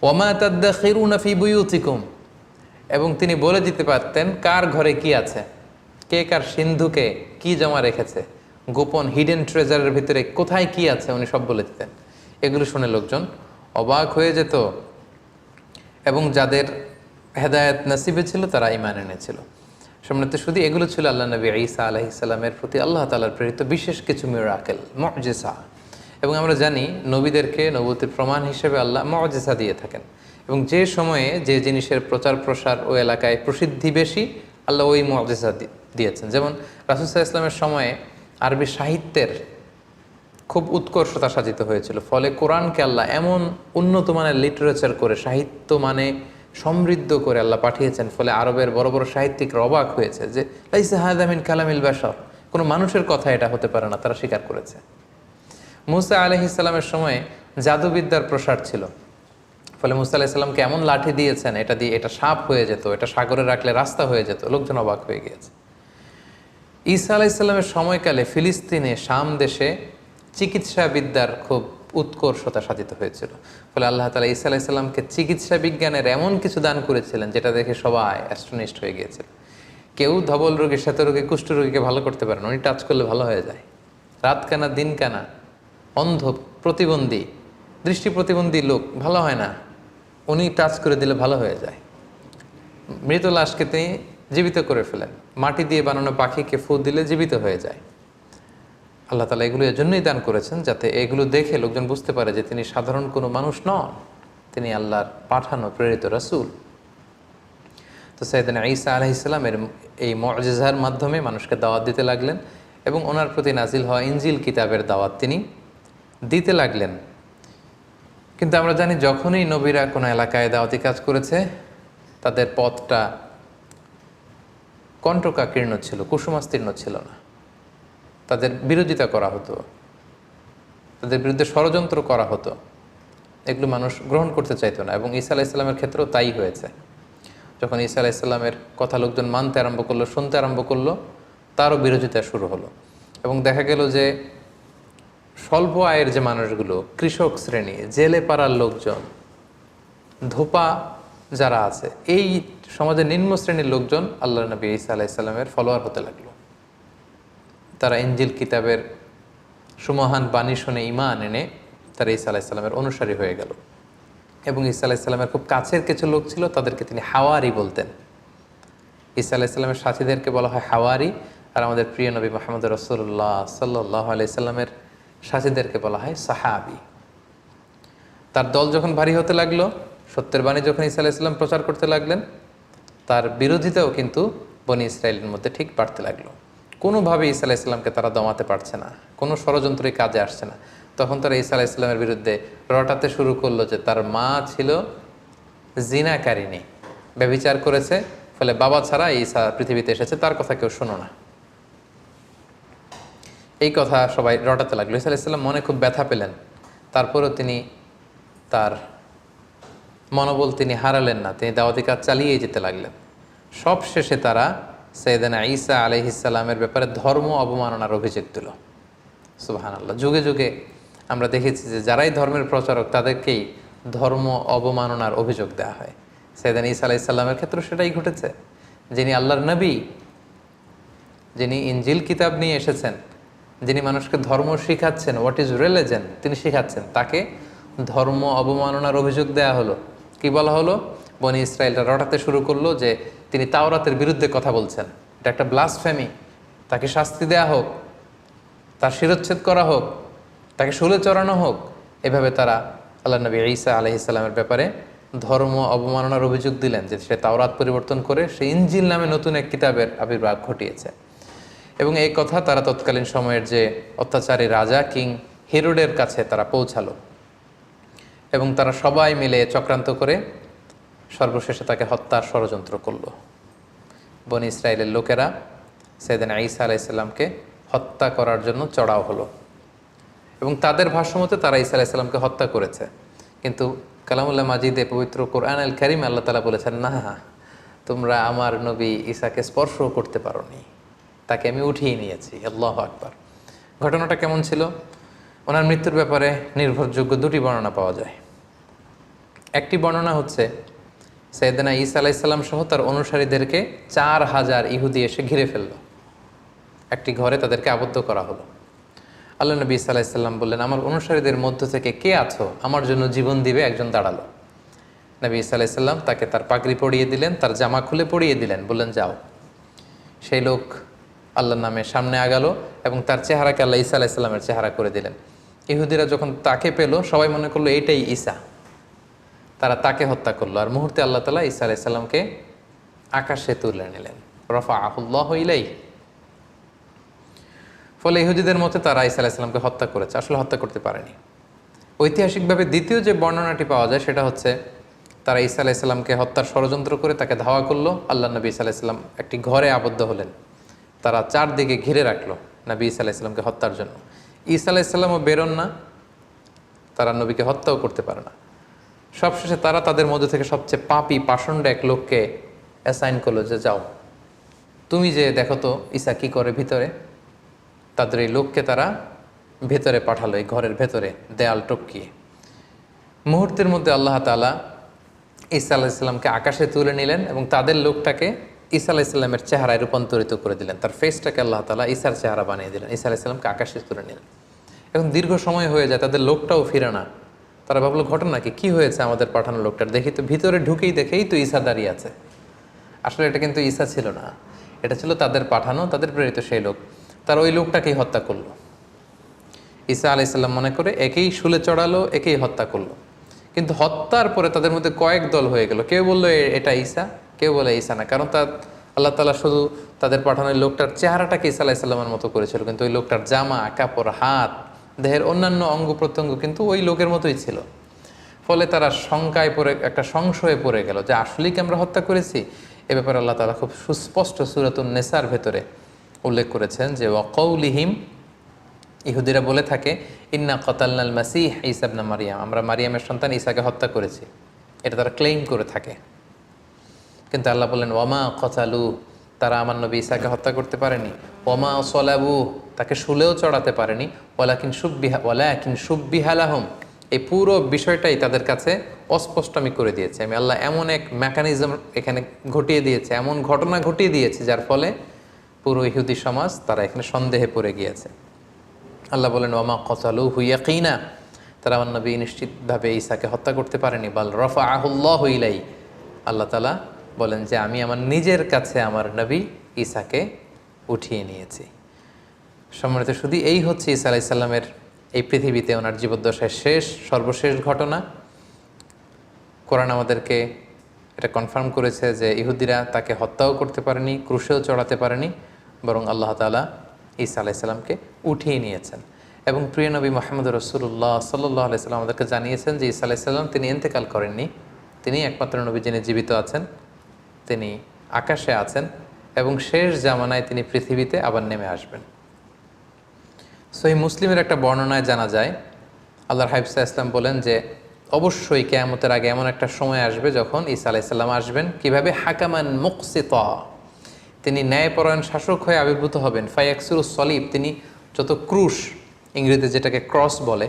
ওয়ামা তাদাখিরুনা ফি বুয়ুতিকুম, এবং তিনি বলে দিতে পারতেন কার ঘরে কি আছে, কে কার সিন্ধুকে কি জমা রেখেছে, গোপন হিডেন ট্রেজারের ভিতরে কোথায় কি আছে, উনি সব বলে দিতেন। এগুলো শুনে লোকজন অবাক হয়ে যেত, এবং যাদের হেদায়েত নসিবে ছিল তারা ঈমান এনেছিল। সম্মানিত শুধু এগুলো ছিল আল্লাহ নবী ঈসা আলাইহিস সালামের প্রতি আল্লাহ তাআলার প্রেরিত বিশেষ কিছু মিরাকেল, মুআজিজা। এবং আমরা জানি নবীদেরকে নবুয়তের প্রমাণ হিসেবে আল্লাহ মুআজিজা দিয়ে থাকেন, এবং যে সময়ে যে জিনিসের প্রচার প্রসার ওই এলাকায় প্রসিদ্ধি বেশি, আল্লাহ ওই মুআজিজা দিয়েছেন। যেমন রাসূল সাল্লাল্লাহু আলাইহি ওয়াসাল্লামের সময়ে আরবি সাহিত্যের খুব উৎকর্ষতা সাধিত হয়েছিল, ফলে কোরআনকে আল্লাহ এমন উন্নত মানের লিটারেচার করে, সাহিত্য মানে সমৃদ্ধ করে আল্লাহ পাঠিয়েছেন, ফলে আরবের বড় বড় সাহিত্যিকরা অবাক হয়েছে যে লাইসা হাযা মিন কালামিল বাশার, কোনো মানুষের কথা এটা হতে পারে না, তারা স্বীকার করেছে। মূসা আলাইহিস সালামের সময়ে জাদুবিদ্যার প্রসার ছিল, ফলে মূসা আলাইহিস সালামকে এমন লাঠি দিয়েছেন, এটা দিয়ে এটা সাপ হয়ে যেত, এটা সাগরে রাখলে রাস্তা হয়ে যেত। লোকজন অবাক হয়ে গিয়েছে। ঈসা আলাইহিস সালামের সময়কালে ফিলিস্তিনে, শাম দেশে চিকিৎসা বিদ্যার খুব উৎকর্ষতা সাধিত হয়েছিল, ফলে আল্লাহ তাআলা ঈসা আলাইহিস সালামকে চিকিৎসা বিজ্ঞানের এমন কিছু দান করেছিলেন যেটা দেখে সবাই অ্যাস্ট্রনিস্ট হয়ে গিয়েছিল। কেউ ধবল রোগী, শ্বেত রোগী, কুষ্ঠ রোগীকে ভালো করতে পারেন, উনি টাচ করলে ভালো হয়ে যায়। রাতকানা দিনকানা, অন্ধ, প্রতিবন্ধী, দৃষ্টি প্রতিবন্ধী লোক ভালো হয় না, উনি টাচ করে দিলে ভালো হয়ে যায়। মৃত লাশকে তিনি জীবিত করে ফেলেন, মাটি দিয়ে বানানো পাখিকে ফু দিলে জীবিত হয়ে যায়। আল্লাহ তাআলা এগুলো এজন্যই দান করেছেন যাতে এগুলো দেখে লোকজন বুঝতে পারে যে তিনি সাধারণ কোনো মানুষ নন, তিনি আল্লাহর পাঠানো প্রেরিত রাসূল। তো সাইয়েদনা ঈসা আলাইহিস সালামের এই মুআজিজার মাধ্যমে মানুষকে দাওয়াত দিতে লাগলেন, এবং ওনার প্রতি নাজিল হওয়া ইনজিল কিতাবের দাওয়াত তিনি দিতে লাগলেন। কিন্তু আমরা জানি যখনই নবীরা কোনো এলাকায় দাওয়াতি কাজ করেছে, তাদের পথটা কণ্টকাকীর্ণ ছিল, কুসুমাস্তীর্ণ ছিল না। তাদের বিরোধিতা করা হতো, তাদের বিরুদ্ধে ষড়যন্ত্র করা হতো, এগুলো মানুষ গ্রহণ করতে চাইতো না। এবং ঈসা আলাইসাল্লামের ক্ষেত্রেও তাই হয়েছে। যখন ঈসা আলাইসাল্লামের কথা লোকজন মানতে আরম্ভ করলো, শুনতে আরম্ভ করলো, তারও বিরোধিতা শুরু হলো। এবং দেখা গেল যে স্বল্প আয়ের যে মানুষগুলো, কৃষক শ্রেণী, জেলে পাড়ার লোকজন, ধোপা যারা আছে, এই সমাজের নিম্ন শ্রেণীর লোকজন আল্লাহ নবী ঈসা আলাইসাল্লামের ফলোয়ার হতে লাগলো। তারা ইনজিল কিতাবের সুমহান বাণী শুনে ঈমান এনে তারা ঈসা আলাইসাল্লামের অনুসারী হয়ে গেল। এবং ঈসা আলাইসাল্লামের খুব কাছের কিছু লোক ছিল, তাদেরকে তিনি হাওয়ারি বলতেন। ঈসা আলাইসাল্লামের সাথীদেরকে বলা হয় হাওয়ারি, আর আমাদের প্রিয় নবী মুহাম্মদ রাসূলুল্লাহ সাল্লাল্লাহু আলাইহি সাল্লামের সাথীদেরকে বলা হয় সাহাবী। তার দল যখন ভারী হতে লাগলো, সত্যের বাণী যখন ঈসা আলাইসাল্লাম প্রচার করতে লাগলেন, তার বিরোধিতাও কিন্তু বনি ইসরায়েলের মধ্যে ঠিক বাড়তে লাগলো। কোনোভাবে ঈসা আলাইসাল্লামকে তারা দমাতে পারছে না, কোনো ষড়যন্ত্রই কাজে আসছে না। তখন তারা ঈসা আলাইসাল্লামের বিরুদ্ধে রটাতে শুরু করলো যে তার মা ছিল জিনাকারিনী, ব্যভিচার করেছে, ফলে বাবা ছাড়া ঈসা পৃথিবীতে এসেছে, তার কথা কেউ শোনো না। এই কথা সবাই রটাতে লাগলো। ঈসা আলাইসাল্লাম মনে খুব ব্যথা পেলেন, তারপরেও তিনি তার মনোবল তিনি হারালেন না, তিনি দাওয়াতি কাজ চালিয়েই যেতে লাগলেন। সব শেষে তারা সাইয়েদানা ঈসা আলাইহিসসালামের ব্যাপারে ধর্ম অবমাননার অভিযোগ দিল। সুবহানাল্লাহ। যুগে যুগে আমরা দেখেছি যে যারাই ধর্মের প্রচারক তাদেরকেই ধর্ম অবমাননার অভিযোগ দেওয়া হয়। সাইয়েদানা ঈসা আলাইহিসসালামের ক্ষেত্রে সেটাই ঘটেছে। যিনি আল্লাহর নবী, যিনি ইনজিল কিতাব নিয়ে এসেছেন, যিনি মানুষকে ধর্ম শিখাচ্ছেন, হোয়াট ইজ রিলিজন, তিনি শিখাচ্ছেন, তাকে ধর্ম অবমাননার অভিযোগ দেয়া হলো। কি বলা হলো? বনি ইসরায়েলরা রটাতে শুরু করলো যে তিনি তাওরাতের বিরুদ্ধে কথা বলছেন, এটা একটা ব্লাসফেমি, তাকে শাস্তি দেয়া হোক, তার শিরচ্ছেদ করা হোক, তাকে শুলে চড়ানো হোক। এভাবে তারা আল্লাহ নবী ঈসা আলাইহিসসালামের ব্যাপারে ধর্ম অবমাননার অভিযোগ দিলেন যে সে তাওরাত পরিবর্তন করে সে ইনজিল নামে নতুন এক কিতাবের আবির্ভাব ঘটিয়েছে। এবং এই কথা তারা তৎকালীন সময়ের যে অত্যাচারী রাজা কিং হেরোডের কাছে তারা পৌঁছালো, এবং তারা সবাই মিলে চক্রান্ত করে সর্বশেষে তাকে হত্যার ষড়যন্ত্র করলো। বনি ইসরায়েলের লোকেরা সাইয়েদানা ঈসা আলাইহিসসালামকে হত্যা করার জন্য চড়াও হলো, এবং তাদের ভাষ্যমতে তারা ঈসা আলাইহিসসালামকে হত্যা করেছে। কিন্তু কালামুল্লাহ মাজিদে পবিত্র কোরআন আল কারীমে আল্লাহ তাআলা বলেছেন, না, তোমরা আমার নবী ঈসাকে স্পর্শও করতে পারোনি, তাকে আমি উঠিয়ে নিয়েছি। আল্লাহু আকবার। ঘটনাটা কেমন ছিল? ওনার মৃত্যুর ব্যাপারে নির্ভরযোগ্য দুটি বর্ণনা পাওয়া যায়। একটি বর্ণনা হচ্ছে সাইয়েদানা ঈসা আলাইহিসসালাম সহ তার অনুসারীদেরকে 4000 ইহুদি এসে ঘিরে ফেলল, একটি ঘরে তাদেরকে আবদ্ধ করা হলো। আল্লাহ নবী ঈসা আলাইহিসসালাম বললেন, আমার অনুসারীদের মধ্য থেকে কে আছো আমার জন্য জীবন দিবে? একজন দাঁড়ালো। নবী ঈসা আলাইহিসসালাম তাকে তার পাগড়ি পরিয়ে দিলেন, তার জামা খুলে পরিয়ে দিলেন, বললেন যাও। সেই লোক আল্লাহর নামে সামনে আগালো এবং তার চেহারাকে আল্লাহ ঈসা আলাইহিসসালামের চেহারা করে দিলেন। ইহুদিরা যখন তাকে পেল, সবাই মনে করলো এইটাই ঈসা, তারা তাকে হত্যা করলো। আর মুহূর্তে আল্লাহ তাআলা ঈসা আলাইহিসসালামকে আকাশে তুলে নিলেন, রাফাআহুল্লাহু ইলাইহি। ফলে ইহুদিদের মতে তারা ঈসা আলাইহিসসালামকে হত্যা করেছে, আসলে হত্যা করতে পারেনি। ঐতিহাসিকভাবে দ্বিতীয় যে বর্ণনাটি পাওয়া যায় সেটা হচ্ছে তারা ঈসা আলাইহিসসালামকে হত্যার ষড়যন্ত্র করে তাকে ধাওয়া করলো। আল্লাহ নবী ঈসা আলাইহিসসালাম একটি ঘরে আবদ্ধ হলেন, তারা চারদিকে ঘিরে রাখলো নবী ঈসা আলাইহিসসালামকে হত্যার জন্য। ঈসা আলাইহিসসালামও বেরোন না, তারা নবীকে হত্যাও করতে পারে না। সবশেষে তারা তাদের মধ্যে থেকে সবচেয়ে পাপী পাষণ্ড এক লোককে অ্যাসাইন করলো যে যাও তুমি যে দেখো তো ঈসা কী করে ভিতরে। তাদের এই লোককে তারা ভেতরে পাঠালো, এই ঘরের ভেতরে দেয়াল টপকিয়ে। মুহূর্তের মধ্যে আল্লাহ তাআলা ঈসা আলাইহিসসালামকে আকাশে তুলে নিলেন এবং তাদের লোকটাকে ঈসা আলাইহিসসালামের চেহারায় রূপান্তরিত করে দিলেন। তার ফেসটাকে আল্লাহ তাআলা ঈসার চেহারা বানিয়ে দিলেন, ঈসা আলাইহিসসালামকে আকাশে তুলে নিলেন। এখন দীর্ঘ সময় হয়ে যায়, তাদের লোকটাও ফিরে না। তারা ভাবলো ঘটনা কি হয়েছে আমাদের পাঠানো লোকটার? দেখি তো, ভিতরে ঢুকেই দেখেই তো ঈসা দাঁড়িয়ে আছে। আসলে এটা কিন্তু ঈসা ছিল না, এটা ছিল তাদের পাঠানো, তাদের প্রেরিত সেই লোক। তারা ওই লোকটাকেই হত্যা করলো। ঈসা আলাইহিসসালাম মনে করে একেই শুলে চড়ালো, একেই হত্যা করলো। কিন্তু হত্যার পরে তাদের মধ্যে কয়েক দল হয়ে গেল, কেউ বললো এটা ঈসা, কেউ বলে ঈসা না। কারণ আল্লাহ তাআলা শুধু তাদের পাঠানো লোকটার চেহারাটাকে ঈসা আলাইহিসসালামের মতো করেছিল, কিন্তু ওই লোকটার জামা কাপড়, হাত, দেহের অন্যান্য অঙ্গ প্রত্যঙ্গ কিন্তু ওই লোকের মতোই ছিল। ফলে তারা শঙ্কায় পড়ে, একটা সংশয়ে পড়ে গেল যে আসলেই কি আমরা হত্যা করেছি? এ ব্যাপারে আল্লাহ তাআলা খুব সুস্পষ্ট সূরাতুন নিসার ভেতরে উল্লেখ করেছেন যে ওয়াকাউলিহিম, ইহুদিরা বলে থাকে, ইন্না কতালনাল মাসিহ ঈসা ইবনে মারিয়াম, আমরা মারিয়ামের সন্তান ঈসাকে হত্যা করেছি, এটা তারা ক্লেইম করে থাকে। কিন্তু আল্লাহ বললেন ওয়ামা কতালু, তারা আমার নবী ঈসাকে হত্যা করতে পারেনি। ওয়ামা সলাবু, তাকে শুলেও চড়াতে পারেনি। ওয়ালাকিন সুব্বিহা লাহুম, এই পুরো বিষয়টাই তাদের কাছে অস্পষ্ট আমি করে দিয়েছি। আমি আল্লাহ এমন এক মেকানিজম এখানে ঘটিয়ে দিয়েছে, এমন ঘটনা ঘটিয়ে দিয়েছে, যার ফলে পুরো ইহুদি সমাজ তারা এখানে সন্দেহে পড়ে গিয়েছে। আল্লাহ বলেন ওয়ামা কতালুহু ইয়াকিনা, তারা আমার নবী নিশ্চিতভাবে ঈসাকে হত্যা করতে পারেনি। বাল রাফাআহুল্লাহু ইলাই, আল্লাহ তাআলা বলেন যে আমি আমার নিজের কাছে আমার নবী ঈসাকে উঠিয়ে নিয়েছি। সম্মানিত শুধু এই হচ্ছে ঈসা আলাইহিস সালামের এই পৃথিবীতে ওনার জীবদ্দশায় সর্বশেষ ঘটনা। কোরআন আমাদেরকে এটা কনফার্ম করেছে যে ইহুদিরা তাকে হত্যাও করতে পারেনি, ক্রুশেও চড়াতে পারেনি, বরং আল্লাহ তাআলা ঈসা আলাইহিস সালামকে উঠিয়ে নিয়েছেন। এবং প্রিয় নবী মুহাম্মদ রাসূলুল্লাহ সাল্লাল্লাহু আলাইহি সাল্লাম আমাদেরকে জানিয়েছেন যে ঈসা আলাইহিস সালাম তিনি ইন্তেকাল করেননি, তিনি একমাত্র নবী যিনি জীবিত আছেন, তিনি আকাশে আছেন এবং শেষ জামানায় তিনি পৃথিবীতে আবার নেমে আসবেন। সহিহ মুসলিমের একটা বর্ণনায় জানা যায়, আল্লাহর হাবিব সাল্লাল্লাহু আলাইহি ওয়াসাল্লাম বলেন যে অবশ্যই কিয়ামতের আগে এমন একটা সময় আসবে যখন ঈসা আলাইহিস সালাম আসবেন কিভাবে, হাকামান মুকসিতা, তিনি ন্যায়পরায়ণ শাসক হয়ে আবির্ভূত হবেন। ফায়াকসুরুস সলিব, তিনি যত ক্রুশ, ইংরেজিতে যেটাকে ক্রস বলে,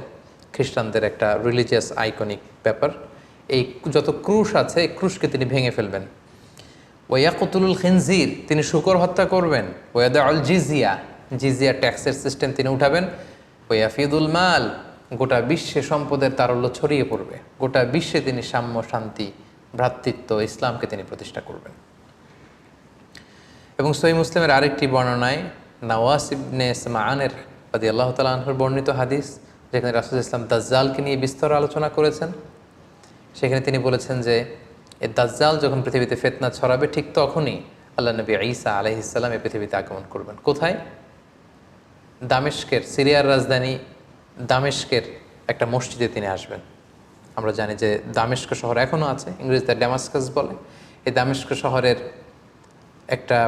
খ্রিস্টানদের একটা রিলিজিয়াস আইকনিক ব্যাপার, এই যত ক্রুশ আছে এই ক্রুশকে তিনি ভেঙে ফেলবেন। ওয়াকুতুলুল খিনজির, তিনি শূকর হত্যা করবেন। ওয়াদাউল জিজিয়া, জিজিয়া ট্যাক্সের সিস্টেম তিনি উঠাবেন। ওয়াফিদুল মাল, গোটা বিশ্বে সম্পদের তারল্য ছড়িয়ে পড়বে, গোটা বিশ্বে তিনি সাম্য, শান্তি, ভ্রাতৃত্ব, ইসলামকে তিনি প্রতিষ্ঠা করবেন। এবং সহিহ মুসলিমের আরেকটি বর্ণনায় নাওয়াস ইবনে সামআনের রাদিয়াল্লাহু তাআলা আনহুর বর্ণিত হাদিস, যেখানে রাসূল ইসলাম দাজ্জালকে নিয়ে বিস্তর আলোচনা করেছেন, সেখানে তিনি বলেছেন যে এই দাজ্জাল যখন পৃথিবীতে ফিতনা ছড়াবে ঠিক তখনই আল্লাহ নবী ঈসা আলাইহিস সালাম এই পৃথিবীতে আগমন করবেন। কোথায়? দামেস্কের, সিরিয়ার রাজধানী দামেস্কের একটা মসজিদে তিনি আসবেন। আমরা জানি যে দামেস্ক শহর এখনও আছে, ইংরেজিতে ড্যামাস্কাস বলে। এই দামেস্ক শহরের একটা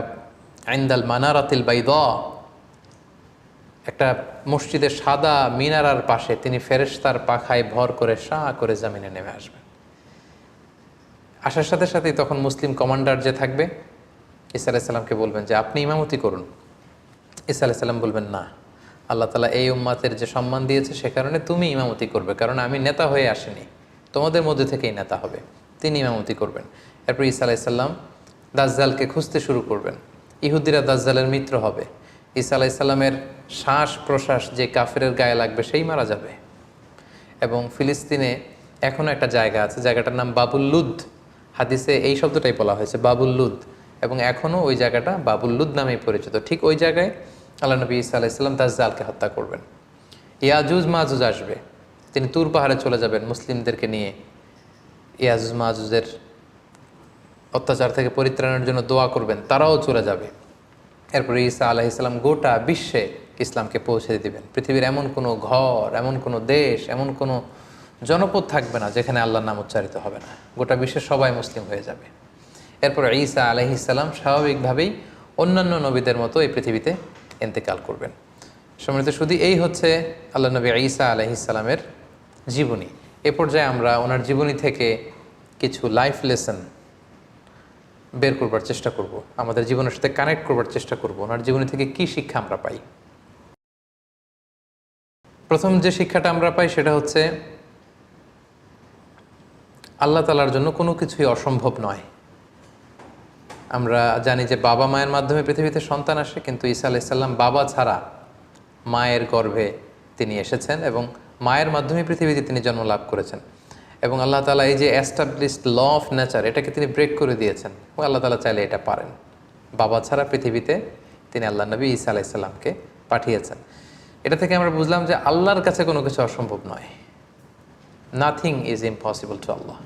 আইন্দাল মানারাতিল বাইদা, একটা মসজিদের সাদা মিনারার পাশে তিনি ফেরেশতার পাখায় ভর করে শাহ করে জামিনে নেমে আসবেন। আসার সাথে সাথেই তখন মুসলিম কমান্ডার যে থাকবে ঈসা আলাইহিস সালামকে বলবেন যে আপনি ইমামতি করুন। ঈসা আলাইহিস সালাম বলবেন না, আল্লাহ তাআলা এই উম্মাতের যে সম্মান দিয়েছে সে কারণে তুমি ইমামতি করবে, কারণ আমি নেতা হয়ে আসিনি, তোমাদের মধ্যে থেকেই নেতা হবে, তিনি ইমামতি করবেন। এরপর ঈসা আলাইহিস সালাম দাজ্জালকে খুঁজতে শুরু করবেন। ইহুদিরা দাজ্জালের মিত্র হবে। ঈসা আলাইহিস সালামের শ্বাস প্রশ্বাস যে কাফেরের গায়ে লাগবে সেই মারা যাবে। এবং ফিলিস্তিনে এখনও একটা জায়গা আছে, জায়গাটার নাম বাবুল লুদ, হাদিসে এই শব্দটাই বলা হয়েছে বাবুল লুদ, এবং এখনও ওই জায়গাটা বাবুল লুদ নামেই পরিচিত। ঠিক ওই জায়গায় আল্লাহ নবী ঈসা আলাইহিস সালাম দাজ্জালকে হত্যা করবেন। ইয়াজুজ মাজুজ আসবে, তিনি তুর পাহাড়ে চলে যাবেন মুসলিমদেরকে নিয়ে, ইয়াজুজ মাজুজের অত্যাচার থেকে পরিত্রাণের জন্য দোয়া করবেন, তারাও চলে যাবে। এরপরে ঈসা আলাইহিস সালাম গোটা বিশ্বে ইসলামকে পৌঁছে দিবেন। পৃথিবীর এমন কোনো ঘর, এমন কোনো দেশ, এমন কোনো জনপদ থাকবে না যেখানে আল্লাহর নাম উচ্চারিত হবে না, গোটা বিশ্বের সবাই মুসলিম হয়ে যাবে। এরপর ঈসা আলাইহিস সালাম স্বাভাবিকভাবেই অন্যান্য নবীদের মতো এই পৃথিবীতে ইন্তেকাল করবেন। সম্মানিত শুধু এই হচ্ছে আল্লাহ নবী ঈসা আলাইহিস সালামের জীবনী। এ পর্যায়ে আমরা ওনার জীবনী থেকে কিছু লাইফ লেসন বের করবার চেষ্টা করব, আমাদের জীবনের সাথে কানেক্ট করবার চেষ্টা করব, ওনার জীবনী থেকে কি শিক্ষা আমরা পাই। প্রথম যে শিক্ষাটা আমরা পাই সেটা হচ্ছে আল্লাহ তাআলার জন্য কোনো কিছুই অসম্ভব নয়। আমরা জানি যে বাবা মায়ের মাধ্যমে পৃথিবীতে সন্তান আসে, কিন্তু ঈসা আলাইহিস সালাম বাবা ছাড়া মায়ের গর্ভে তিনি এসেছেন এবং মায়ের মাধ্যমে পৃথিবীতে তিনি জন্ম লাভ করেছেন। এবং আল্লাহ তাআলা এই যে এস্টাবলিশড ল অফ নেচার, এটাকে তিনি ব্রেক করে দিয়েছেন এবং আল্লাহ তাআলা চাইলে এটা পারেন। বাবা ছাড়া পৃথিবীতে তিনি আল্লাহ নবী ঈসা আলাইহিস সালামকে পাঠিয়েছেন। এটা থেকে আমরা বুঝলাম যে আল্লাহর কাছে কোনো কিছু অসম্ভব নয়। নাথিং ইজ ইম্পসিবল টু আল্লাহ,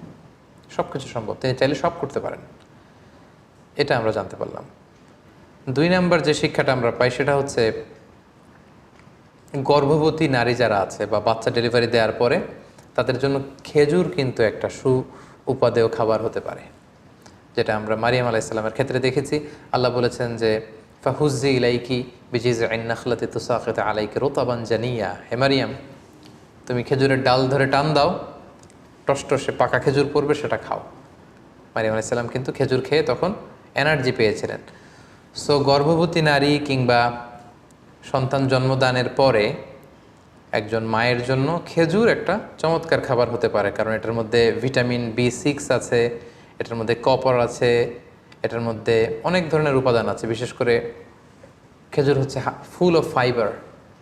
সব কিছু সম্ভব, তিনি চাইলে সব করতে পারেন, এটা আমরা জানতে পারলাম। 2 নম্বর যে শিক্ষাটা আমরা পাই সেটা হচ্ছে গর্ভবতী নারী যারা আছে বা বাচ্চা ডেলিভারি দেওয়ার পরে তাদের জন্য খেজুর কিন্তু একটা উপাদেয় খাবার হতে পারে। যেটা আমরা মারিয়াম আলাইহিস সালামের ক্ষেত্রে দেখেছি। আল্লাহ বলেছেন যে ফাহুজ্জি ইলাইকি বিজিজইন নাখলাতি তুসাকিত আলাইকি রুতাবান জানিয়া, হে মারিয়াম তুমি খেজুরের ডাল ধরে টান দাও, টসটসে পাকা খেজুর পড়বে, সেটা খাও। মারিয়াম আলাইহিস সালাম কিন্তু খেজুর খেয়ে তখন এনার্জি পেয়েছিলেন। সো গর্ভবতী নারী কিংবা সন্তান জন্মদানের পরে একজন মায়ের জন্য খেজুর একটা চমৎকার খাবার হতে পারে, কারণ এটার মধ্যে ভিটামিন B6 আছে, এটার মধ্যে কপার আছে, এটার মধ্যে অনেক ধরনের উপাদান আছে। বিশেষ করে খেজুর হচ্ছে ফুল অফ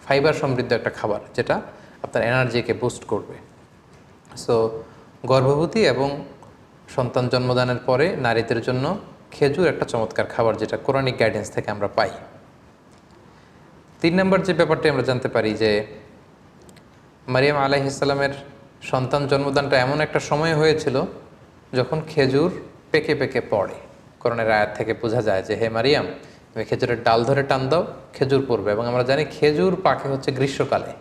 ফাইবার সমৃদ্ধ একটা খাবার, যেটা আপনার এনার্জিকে বুস্ট করবে। সো গর্ভবতী এবং সন্তান জন্মদানের পরে নারীদের জন্য খেজুর একটা চমৎকার খাবার, যেটা কোরআনিক গাইডেন্স থেকে আমরা পাই। 3 নম্বর যে ব্যাপারটি আমরা জানতে পারি যে মারিয়াম আলাইহিস সালামের সন্তান জন্মদানটা এমন একটা সময় হয়েছিল যখন খেজুর পেকে পেকে পড়ে। কোরআনের আয়াত থেকে বোঝা যায় যে হে মারিয়াম তুমি খেজুরের ডাল ধরে টান দাও, খেজুর পড়বে। এবং আমরা জানি খেজুর পাকে হচ্ছে গ্রীষ্মকালে।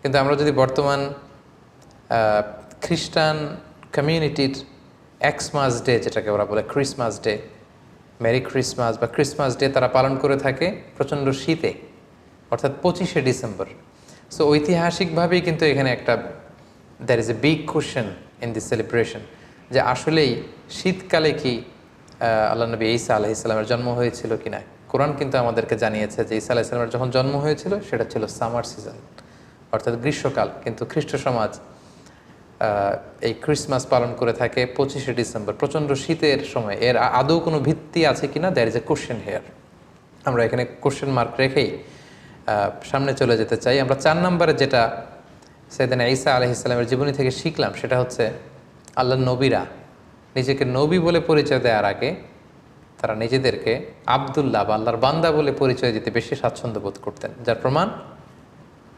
কিন্তু আমরা যদি বর্তমান খ্রিস্টান কমিউনিটির এক্সমাস ডে, যেটাকে ওরা বলে ক্রিসমাস ডে, মেরি ক্রিসমাস বা ক্রিসমাস ডে তারা পালন করে থাকে প্রচণ্ড শীতে, অর্থাৎ 25শে ডিসেম্বর। সো ঐতিহাসিকভাবেই কিন্তু এখানে একটা there is a big question in this celebration, যে আসলেই শীতকালে কি আল্লাহ নবী ঈসা আলাইহিস সালামের জন্ম হয়েছিল কিনা। কোরআন কিন্তু আমাদেরকে জানিয়েছে যে ঈসা আলাইহিস সালামের যখন জন্ম হয়েছিল সেটা ছিল সামার সিজন, অর্থাৎ গ্রীষ্মকাল। কিন্তু খ্রিস্ট সমাজ এই ক্রিসমাস পালন করে থাকে 25শে ডিসেম্বর, প্রচণ্ড শীতের সময়। এর আদৌ কোনো ভিত্তি আছে কিনা, there is a question here. আমরা এখানে কোশ্চেন মার্ক রেখেই সামনে চলে যেতে চাই। আমরা 4 নম্বরে যেটা সাইয়েদনা ঈসা আলাইহিস সালামের জীবনী থেকে শিখলাম সেটা হচ্ছে আল্লাহর নবীরা নিজেকে নবী বলে পরিচয় দেওয়ার আগে তারা নিজেদেরকে আব্দুল্লাহ বা আল্লাহর বান্দা বলে পরিচয় দিতে বেশি স্বাচ্ছন্দ্য বোধ করতেন। যার প্রমাণ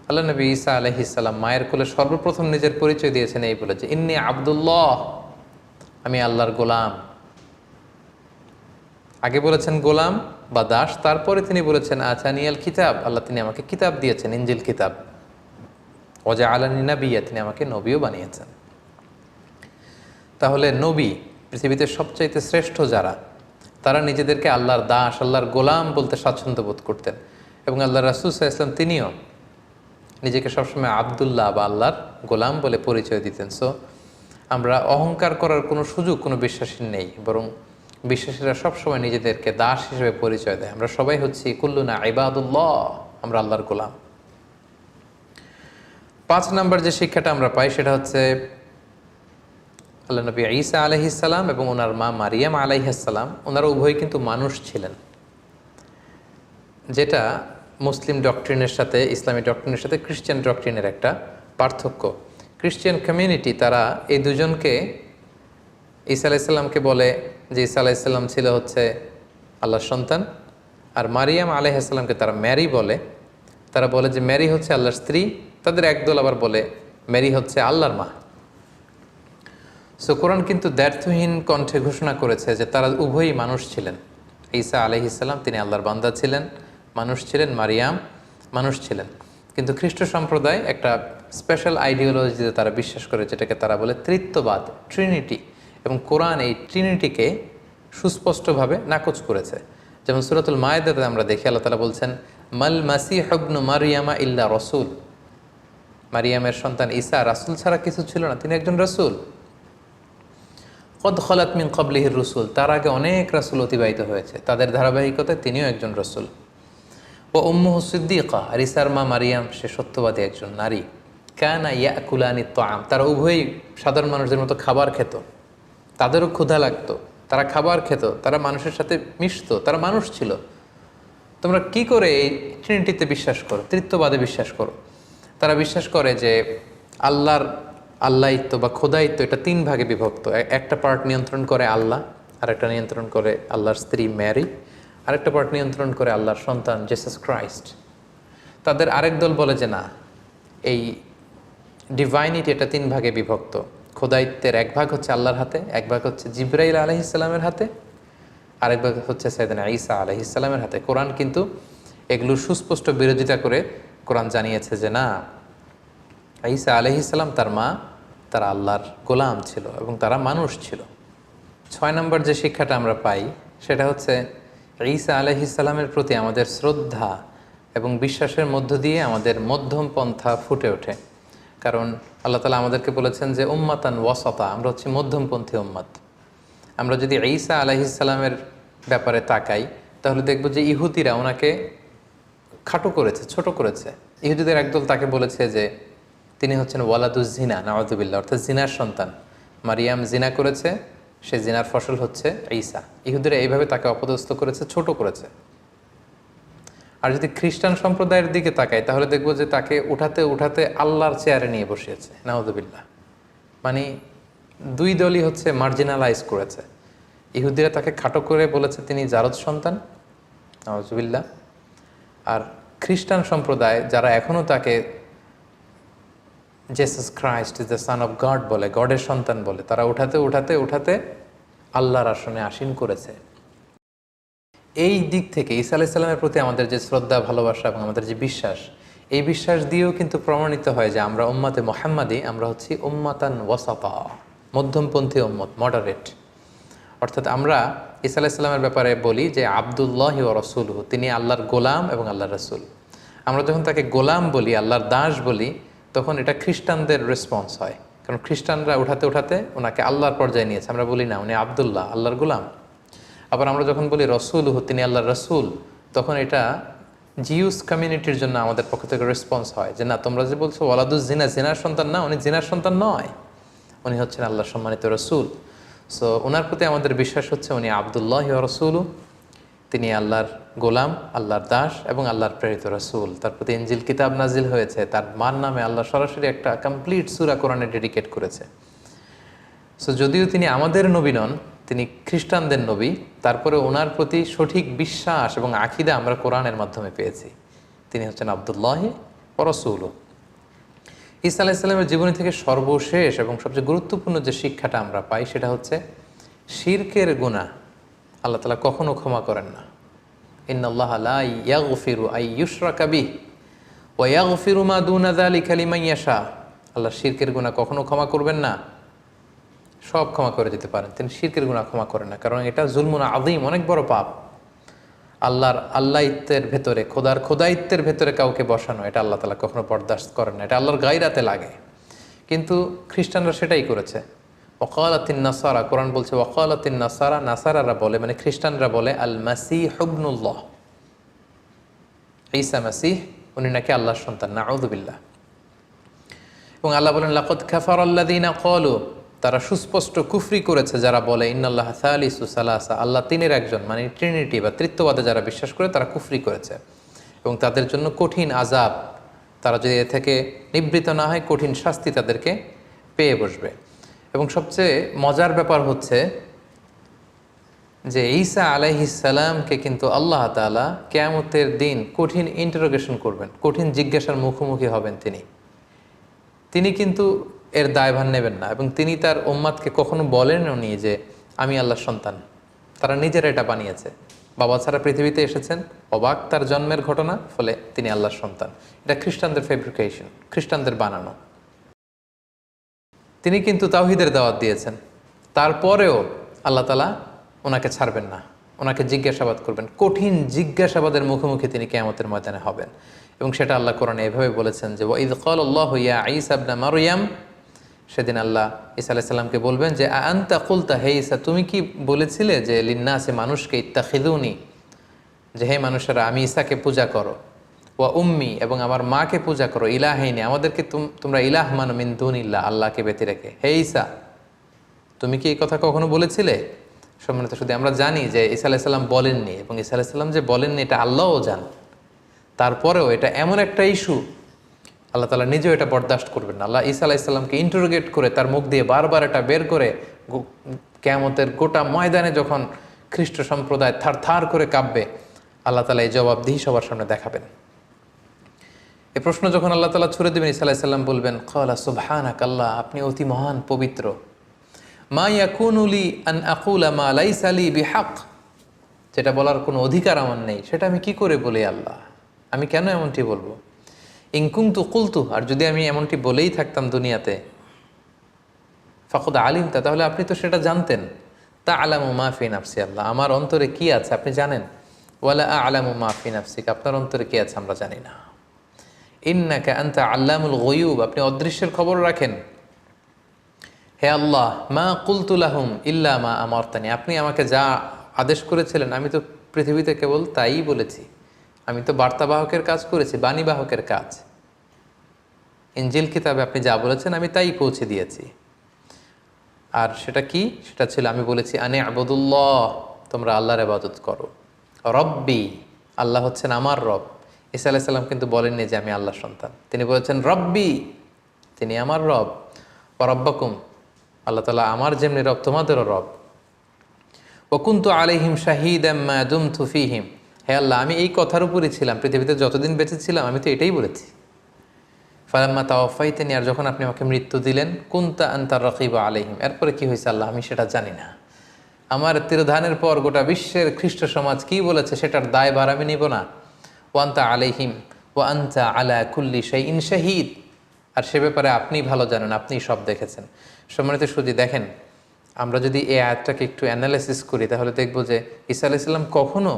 আল্লাহ নবী ঈসা আলাইহিস সালাম মায়ের কোলে সর্বপ্রথম নিজের পরিচয় দিয়েছেন এই বলে যে ইন্নী আব্দুল্লাহ, আমি আল্লাহর গোলাম। আগে বলেছেন গোলাম বা দাস, তারপরে তিনি বলেছেন আতানিয়াল কিতাব, আল্লাহ তিনি আমাকে কিতাব দিয়েছেন, ইনজিল কিতাব। ওয়াজআলানি নাবিয়্যা, তিনি আমাকে নবীও বানিয়েছেন। তাহলে নবী, পৃথিবীতে সবচাইতে শ্রেষ্ঠ যারা, তারা নিজেদেরকে আল্লাহর দাস, আল্লাহর গোলাম বলতে স্বাচ্ছন্দ্য বোধ করতেন। এবং আল্লাহ রাসূল সাল্লাল্লাহু আলাইহি ওয়াসাল্লাম তিনিও নিজেকে সবসময় আব্দুল্লাহ বা আল্লাহর গোলাম বলে পরিচয় দিতেন। সো আমরা অহংকার করার কোনো সুযোগ কোনো বিশ্বাসীর নেই, বরং বিশ্বাসীরা সবসময় নিজেদেরকে দাস হিসেবে পরিচয় দেয়। আমরা সবাই হচ্ছি কুল্লুনা ইবাদুল্লাহ, আমরা আল্লাহর গোলাম। 5 নম্বর যে শিক্ষাটা আমরা পাই সেটা হচ্ছে আল্লাহ নবী ঈসা আলাইহিস সালাম এবং ওনার মা মারিয়াম আলাইহিস সালাম, ওনারা উভয়ই কিন্তু মানুষ ছিলেন, যেটা মুসলিম ডক্ট্রিনের সাথে, ইসলামী ডক্ট্রিনের সাথে খ্রিস্টান ডক্ট্রিনের একটা পার্থক্য। খ্রিস্টান কমিউনিটি তারা এই দুজনকে, ঈসা আলাইহিসসালামকে বলে যে ঈসা আলাইহিসসালাম ছিল হচ্ছে আল্লাহর সন্তান, আর মারিয়াম আলাইহিসসালামকে তারা ম্যারি বলে। তারা বলে যে ম্যারি হচ্ছে আল্লাহর স্ত্রী। তাদের একদল আবার বলে ম্যারি হচ্ছে আল্লাহর মা। সো কোরআন কিন্তু দ্ব্যর্থহীন কণ্ঠে ঘোষণা করেছে যে তারা উভয়ই মানুষ ছিলেন। ঈসা আলাইহিসসালাম তিনি আল্লাহর বান্দা ছিলেন, মানুষ ছিলেন, মারিয়াম মানুষ ছিলেন। কিন্তু খ্রিস্ট সম্প্রদায় একটা স্পেশাল আইডিওলজিতে তারা বিশ্বাস করে, যেটাকে তারা বলে ত্রিত্ববাদ, ট্রিনিটি। এবং কোরআন এই ট্রিনিটিকে সুস্পষ্টভাবে নাকচ করেছে। যেমন সূরাতুল মায়েদাতে আমরা দেখি আল্লাহ তাআলা বলছেন মাল মাসিহ ইবনু মারিয়ামা ইল্লা রাসূল, মারিয়ামের সন্তান ঈসা রাসূল ছাড়া কিছু ছিল না, তিনি একজন রাসূল। কদ খলাত মিন ক্বাবলিহির রুসুল, তার আগে অনেক রাসূল অতিবাহিত হয়েছে, তাদের ধারাবাহিকতায় তিনিও একজন রাসূল। ও উম্মুহু সিদ্দীকা, আর ঈসার মা মারিয়াম সে সত্যবাদী একজন নারী। কানা ইয়াকুলানি তাআম, তারা উভয়ই সাধারণ মানুষদের মতো খাবার খেত, তাদেরও ক্ষুধা লাগতো, তারা খাবার খেত, তারা মানুষের সাথে মিশতো, তারা মানুষ ছিল। তোমরা কি করে এই ট্রিনিটিতে বিশ্বাস করো, ত্রিত্ববাদে বিশ্বাস করো? তারা বিশ্বাস করে যে আল্লাহিত্ব বা খোদায়িত্ব এটা 3 ভাগে বিভক্ত। একটা পার্ট নিয়ন্ত্রণ করে আল্লাহ, আরেকটা নিয়ন্ত্রণ করে আল্লাহর স্ত্রী ম্যারি, আরেকটা পার্ট নিয়ন্ত্রণ করে আল্লাহর সন্তান জিসাস ক্রাইস্ট। তাদের আরেক দল বলে যে না, এই ডিভাইনিটি এটা 3 ভাগে বিভক্ত। খোদায়িত্বের 1 ভাগ হচ্ছে আল্লাহর হাতে, 1 ভাগ হচ্ছে জিবরাইল আলাইহিস সালামের হাতে, আরেক ভাগ হচ্ছে সাইয়েদনা ঈসা আলাইহিস সালামের হাতে। কোরআন কিন্তু এগুলোর সুস্পষ্ট বিরোধিতা করে কোরআন জানিয়েছে যে না, ঈসা আলাইহিস সালাম তার মা, তারা আল্লাহর গোলাম ছিল এবং তারা মানুষ ছিল। 6 নম্বর যে শিক্ষাটা আমরা পাই সেটা হচ্ছে ঈসা আলাইহিস সালামের প্রতি আমাদের শ্রদ্ধা এবং বিশ্বাসের মধ্য দিয়ে আমাদের মধ্যম পন্থা ফুটে ওঠে। কারণ আল্লাহ তাআলা আমাদেরকে বলেছেন যে উম্মাতান ওয়াসাতা, আমরা হচ্ছে মধ্যমপন্থী উম্মাত। আমরা যদি ঈসা আলাইহিস সালামের ব্যাপারে তাকাই তাহলে দেখব যে ইহুদিরা ওনাকে খাটো করেছে, ছোট করেছে। ইহুদিদের একদল তাকে বলেছে যে তিনি হচ্ছেন ওয়ালাদুজ জিনা, নাউযুবিল্লাহ, অর্থাৎ জিনার সন্তান। মারিয়াম জিনা করেছে, সে জিনার ফসল হচ্ছে ঈসা। ইহুদিরা এইভাবে তাকে অপদস্থ করেছে, ছোট করেছে। আর যদি খ্রিস্টান সম্প্রদায়ের দিকে তাকাই তাহলে দেখব যে তাকে উঠাতে উঠাতে আল্লাহর চেয়ারে নিয়ে বসিয়েছে, নাউযুবিল্লাহ। মানে দুই দলই হচ্ছে মার্জিনালাইজ করেছে। ইহুদিরা তাকে খাটো করে বলেছে তিনি জারদ সন্তান, নাউযুবিল্লাহ। আর খ্রিস্টান সম্প্রদায় যারা এখনও তাকে Jesus Christ is the son of god বলে, গডের সন্তান বলে, তারা উঠাতে উঠাতে উঠাতে আল্লাহর আসনে আসীন করেছে। এই দিক থেকে ঈসা আলাইহিস সালামের প্রতি আমাদের যে শ্রদ্ধা, ভালোবাসা এবং আমাদের যে বিশ্বাস, এই বিশ্বাস দিয়েও কিন্তু প্রমাণিত হয় যে আমরা উম্মাতে মুহাম্মাদি, আমরা হচ্ছি উম্মাতান ওয়াসাতা, মধ্যমপন্থী উম্মত, মডারেট। অর্থাৎ আমরা ঈসা আলাইহিস সালামের ব্যাপারে বলি যে আবদুল্লাহি ওয়া রাসূলুহু, তিনি আল্লাহর গোলাম এবং আল্লাহর রাসূল। আমরা যখন তাকে গোলাম বলি, আল্লাহর দাস বলি, তখন এটা খ্রিস্টানদের রেসপন্স হয়। কারণ খ্রিস্টানরা উঠাতে উঠাতে ওনাকে আল্লাহর পর্যায়ে নিয়েছে। আমরা বলি না উনি আবদুল্লাহ, আল্লাহর গোলাম। আবার আমরা যখন বলি রসুলহু, তিনি আল্লাহর রসুল, তখন এটা জিউস কমিউনিটির জন্য আমাদের পক্ষ থেকে রেসপন্স হয় যে না, তোমরা যে বলছো ওয়ালাদুজ জিনা, জিনার সন্তান না, উনি জিনার সন্তান নয়, উনি হচ্ছেন আল্লাহর সম্মানিত রসুল। সো ওনার প্রতি আমাদের বিশ্বাস হচ্ছে উনি আবদুল্লাহি ওয়া রাসূলু, তিনি আল্লাহর গোলাম, আল্লাহর দাস এবং আল্লাহর প্রেরিত রাসূল। তার প্রতি ইনজিল কিতাব নাজিল হয়েছে, তার মার নামে আল্লাহ সরাসরি একটা কমপ্লিট সূরা কোরআনে ডেডিকেট করেছে। সো যদিও তিনি আমাদের নবী নন, তিনি খ্রিস্টানদের নবী, তারপরে ওনার প্রতি সঠিক বিশ্বাস এবং আকীদা আমরা কোরআনের মাধ্যমে পেয়েছি। তিনি হচ্ছেন আবদুল্লাহি ওয়া রাসূলু। ঈসা আলাইহিস সালামের জীবনী থেকে সর্বশেষ এবং সবচেয়ে গুরুত্বপূর্ণ যে শিক্ষাটা আমরা পাই সেটা হচ্ছে শিরকের গুনাহ আল্লাহ তাআলা কখনো ক্ষমা করেন না। ইন্নাল্লাহা লা ইয়াগফিরু আন ইউশরাকা বিহি ওয়া ইয়াগফিরু মা দুনা যালিকা লিমান ইয়াশা। আল্লাহ শিরকের গুনাহ কখনো ক্ষমা করবেন না, সব ক্ষমা করে দিতে পারেন, তিনি শিরকের গুনাহ ক্ষমা করেন না। কারণ এটা জুলমুন আযীম, অনেক বড় পাপ। আল্লাহর আল্লাহিত্বের ভেতরে, খোদার খোদাইত্বের ভেতরে কাউকে বসানো, এটা আল্লাহ তাআলা কখনো বরদাস্ত করেন না, এটা আল্লাহর গায়রাতে লাগে। কিন্তু খ্রিস্টানরা সেটাই করেছে। ওয়াকালাতিন নাসারা, কোরআন বলছে ওয়াকালাতিন নাসারা, নাসারারা বলে, মানে খ্রিস্টানরা বলে, আল মাসীহ ইবনুল্লাহ, ঈসা মাসীহ উনি নাকি আল্লাহর সন্তান, নাউযুবিল্লাহ। এবং আল্লাহ বলেন লাকাদ কাফারাল্লাযীনা ক্বালু, তারা সুস্পষ্ট কুফরি করেছে যারা বলে ইন্নাল্লাহা সালিসু সালাসা, আল্লাহ তিনের একজন, মানে ট্রিনিটি বা ত্রিত্ববাদে যারা বিশ্বাস করে তারা কুফরি করেছে। এবং তাদের জন্য কঠিন আযাব, তারা যদি এ থেকে নিবৃত্ত না হয় কঠিন শাস্তি তাদেরকে পেয়ে বসবে। এবং সবচেয়ে মজার ব্যাপার হচ্ছে যে ঈসা আলাইহিস সালামকে কিন্তু আল্লাহ তাআলা কিয়ামতের দিন কঠিন ইন্টারোগেশন করবেন, কঠিন জিজ্ঞাসার মুখোমুখি হবেন তিনি কিন্তু এর দায়ভার নেবেন না। এবং তিনি তার উম্মাদকে কখনো বলেনও নি যে আমি আল্লাহর সন্তান, তারা নিজেরা এটা বানিয়েছে। বাবা ছাড়া পৃথিবীতে এসেছেন, অবাক তার জন্মের ঘটনা, ফলে তিনি আল্লাহর সন্তান। এটা খ্রিস্টানদের ফেব্রিকেশন, খ্রিস্টানদের বানানো। তিনি কিন্তু তাওহীদের দাওয়াত দিয়েছেন, তারপরেও আল্লাহ তাআলা ওনাকে ছাড়বেন না, ওনাকে জিজ্ঞাসাবাদ করবেন, কঠিন জিজ্ঞাসাবাদের মুখোমুখি তিনি কিয়ামতের ময়দানে হবেন। এবং সেটা আল্লাহ কোরআনে এভাবে বলেছেন যে ওয়াইদ ক্বালাল্লাহু ইয়া ঈসা ইবনে মারইয়াম, সেদিন আল্লাহ ঈসা আলাইহিস সালামকে বলবেন যে আনতা কুলতা, হে ঈসা তুমি কি বলেছিলে যে লিন্নাসে, মানুষকে, ইত্তাখিযুনি, যে হে মানুষেরা আমি ঈসাকে পূজা করো, ওয়া উম্মি, এবং আমার মাকে পূজা করো, ইলাহাইনি, আমাদেরকে তোমরা ইলাহ মানো, মিন দুনিল্লাহ, আল্লাহকে ব্যতি রেখে। হে ঈসা তুমি কি এই কথা কখনো বলেছিলে? সম্মানিত শুধু আমরা জানি যে ঈসা আলাইহিস সালাম বলেননি, এবং ঈসা আলাইহিস সালাম যে বলেননি এটা আল্লাহও জান। তারপরেও এটা এমন একটা ইস্যু, আল্লাহ তাআলা নিজেও এটা বরদাস্ত করবেন না। আল্লাহ ঈসা আলাইহিস সালামকে ইন্টারোগেট করে তার মুখ দিয়ে বারবার এটা বের করে কিয়ামতের গোটা ময়দানে যখন খ্রিস্ট সম্প্রদায় থার থার করে কাঁপবে, আল্লাহ তাআলা এই জবাবদিহি সবার সামনে দেখাবেন। এই প্রশ্ন যখন আল্লাহ তাআলা ছুড়ে দেবেন, ঈসা আলাইহিস সালাম বলবেন ক্বালা সুবহানাক, আল্লাহ আপনি অতি মহান, পবিত্র। মা ইয়াকুনু লি আন আকুলা মা লাইসা লি বিহাক, যেটা বলার কোনো অধিকার আমার নেই সেটা আমি কি করে বলি আল্লাহ, আমি কেন এমনটি বলবো? ইন কুনতু কুলতু, আর যদি আমি এমনটি বলেই থাকতাম দুনিয়াতে, ফাকাদ আলিমতা, তাহলে আপনি তো সেটা জানতেন। তা'লামু মা ফি নাফসি, আল্লাহ আমার অন্তরে কি আছে আপনি জানেন। ওয়ালা আ'লামু মা ফি নাফসিক, আপনার অন্তরে কি আছে আমরা জানি না। ইন্নাকা আনতা আল্লামুল গুয়ুব, আপনি অদৃশ্যের খবর রাখেন। হে আল্লাহ, মা কুলতু লাহুম ইল্লা মা আমারতানি, আপনি আমাকে যা আদেশ করেছিলেন আমি তো পৃথিবীতে কেবল তাই বলেছি। আমি তো বার্তাবাহকের কাজ করেছি, বাণীবাহকের কাজ। ইনজিল কিতাবে আপনি যা বলেছেন আমি তাই পৌঁছে দিয়েছি। আর সেটা কি? সেটা ছিল আমি বলেছি আনে আবুদুল্লাহ, তোমরা আল্লাহর ইবাদত করো। রব্বি, আল্লাহ হচ্ছেন আমার রব। ঈসা আলাইহিস সালাম কিন্তু বলেননি যে আমি আল্লাহর সন্তান, তিনি বলেছেন রব্বি, তিনি আমার রব। ও রব্বাকুম, আল্লাহ তাআলা আমার যেমনি রব তোমাদেরও রব। ওয়া কুনতু আলাইহিম শাহীদাম মা দুমতু ফীহিম, হে আল্লাহ আমি এই কথার উপরই ছিলাম পৃথিবীতে যতদিন বেঁচে ছিলাম, আমি তো এটাই বলেছি। ফালাম্মা তাওয়াফাইতানি, আর যখন আপনি আমাকে মৃত্যু দিলেন, কুনতা আনতার রাকিবা আলাইহিম, এরপরে কি হয়েছে আল্লাহ আমি সেটা জানি না। আমার তিরোধানের পর গোটা বিশ্বের খ্রিস্ট সমাজ কি বলেছে সেটার দায়ভার আমি নিব না। ওয়া আনতা আলাইহিম ওয়া আনতা আলা কুল্লি শাইইন শাহীদ, আর সে ব্যাপারে আপনি ভালো জানেন, আপনিই সব দেখেছেন। সম্মানিত সুধী, দেখেন আমরা যদি এই আয়াতটাকে একটু অ্যানালাইসিস করি তাহলে দেখব যে ঈসা আলাইহিস সালাম কখনো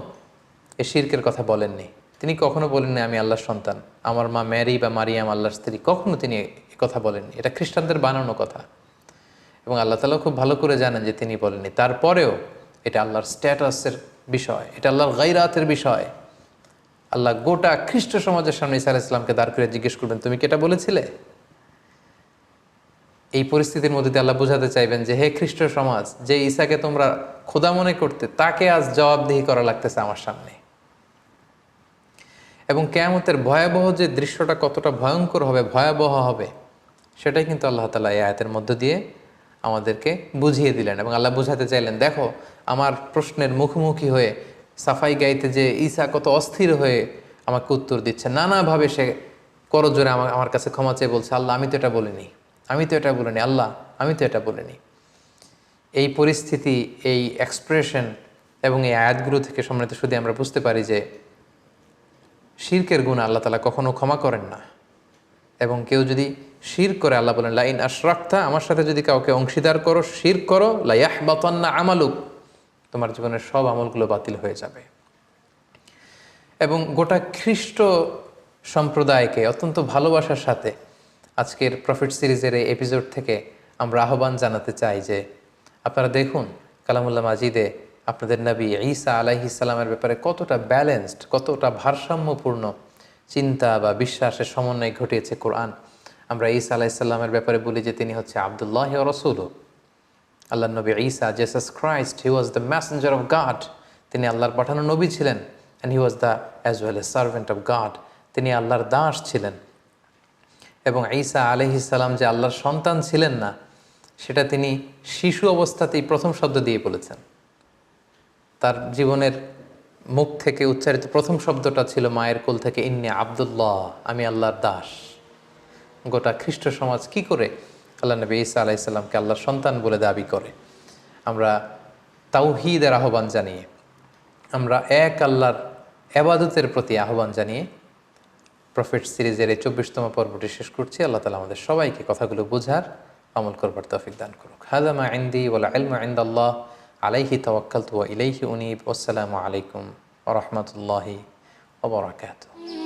এ শিরকের কথা বলেননি। তিনি কখনো বলেননি আমি আল্লাহর সন্তান, আমার মা ম্যারি বা মারিয়াম আল্লাহর স্ত্রী, কখনো তিনি এ কথা বলেননি। এটা খ্রিস্টানদের বানানো কথা, এবং আল্লাহ তাআলা খুব ভালো করে জানেন যে তিনি বলেননি। তারপরেও এটা আল্লাহর স্ট্যাটাসের বিষয়, এটা আল্লাহর গায়রাতের বিষয়। আল্লাহ গোটা খ্রিস্ট সমাজের সামনে ঈসা আলাইহিস সালামকে দাঁড় করে জিজ্ঞেস করবেন তুমি কি এটা বলেছিলে। এই পরিস্থিতির মধ্যে দিয়ে আল্লাহ বোঝাতে চাইবেন যে হে খ্রিস্ট সমাজ, যে ঈসাকে তোমরা খোদা মনে করতে, তাকে আজ জবাবদিহি করা লাগতেছে আমার সামনে। এবং কিয়ামতের ভয়াবহ যে দৃশ্যটা কতটা ভয়ঙ্কর হবে, ভয়াবহ হবে, সেটাই কিন্তু আল্লাহ তাআলা এই আয়াতের মধ্য দিয়ে আমাদেরকে বুঝিয়ে দিলেন। এবং আল্লাহ বুঝাতে চাইলেন দেখো আমার প্রশ্নের মুখোমুখি হয়ে সাফাই গাইতে যে ঈসা কত অস্থির হয়ে আমাকে উত্তর দিচ্ছে, নানাভাবে সে করজোরে আমার কাছে ক্ষমা চেয়ে বলছে আল্লাহ আমি তো এটা বলিনি, আমি তো এটা বলিনি, আল্লাহ আমি তো এটা বলিনি। এই পরিস্থিতি, এই এক্সপ্রেশন এবং এই আয়াতগুলো থেকে সম্মানিত শুধু আমরা বুঝতে পারি যে শিরকের গুনাহ আল্লাহ তাআলা কখনো ক্ষমা করেন না। এবং কেউ যদি শিরক করে, আল্লাহ বলেন লা ইন আশরাকতা, আমার সাথে যদি কাউকে অংশীদার করো, শিরক করো, লা ইয়াহবাতান্না আমালুক, তোমার জীবনের সব আমলগুলো বাতিল হয়ে যাবে। এবং গোটা খ্রিস্ট সম্প্রদায়কে অত্যন্ত ভালোবাসার সাথে আজকের প্রফিট সিরিজের এই এপিসোড থেকে আমরা আহ্বান জানাতে চাই যে আপনারা দেখুন কালামুল্লাহ মাজিদে আপনাদের নবী ঈসা আলাইহিস সালামের ব্যাপারে কতটা ব্যালেন্সড, কতটা ভারসাম্যপূর্ণ চিন্তা বা বিশ্বাসের সমন্বয় ঘটিয়েছে কোরআন। আমরা ঈসা আলাইহিস সালামের ব্যাপারে বলি যে তিনি হচ্ছে আব্দুল্লাহ ওয়া রাসূলুহু, আল্লাহর নবী ঈসা, Jesus Christ, he was the messenger of God, তিনি আল্লাহর পাঠানো নবী ছিলেন। And he was the as well a servant of God, তিনি আল্লাহর দাস ছিলেন। এবং ঈসা আলাইহিস সালাম যে আল্লাহর সন্তান ছিলেন না, সেটা তিনি শিশু অবস্থাতেই প্রথম শব্দ দিয়ে বলেছেন। তার জীবনের মুখ থেকে উচ্চারিত প্রথম শব্দটা ছিল মায়ের কোল থেকে ইন্নী আব্দুল্লাহ, আমি আল্লাহর দাস। গোটা খ্রিস্ট সমাজ কি করে আল্লাহ নবী ঈসা আলাইহিস সালামকে আল্লাহর সন্তান বলে দাবি করে। আমরা তাওহীদের আহ্বান জানিয়ে, আমরা এক আল্লাহর ইবাদতের প্রতি আহ্বান জানিয়ে প্রফেট সিরিজের এই 24তম পর্বটি শেষ করছি। আল্লাহ তাআলা আমাদের সবাইকে কথাগুলো বোঝার, আমল করবার তৌফিক দান করুক। হাযা মা ইনদি ওয়াল ইলমু ইনদাল্লাহ, আলাইহি তাওয়াক্কালতু ওয়া ইলাইহি উনীব। আসসালামু আলাইকুম ওয়া রাহমাতুল্লাহি ওয়া বারাকাতুহু।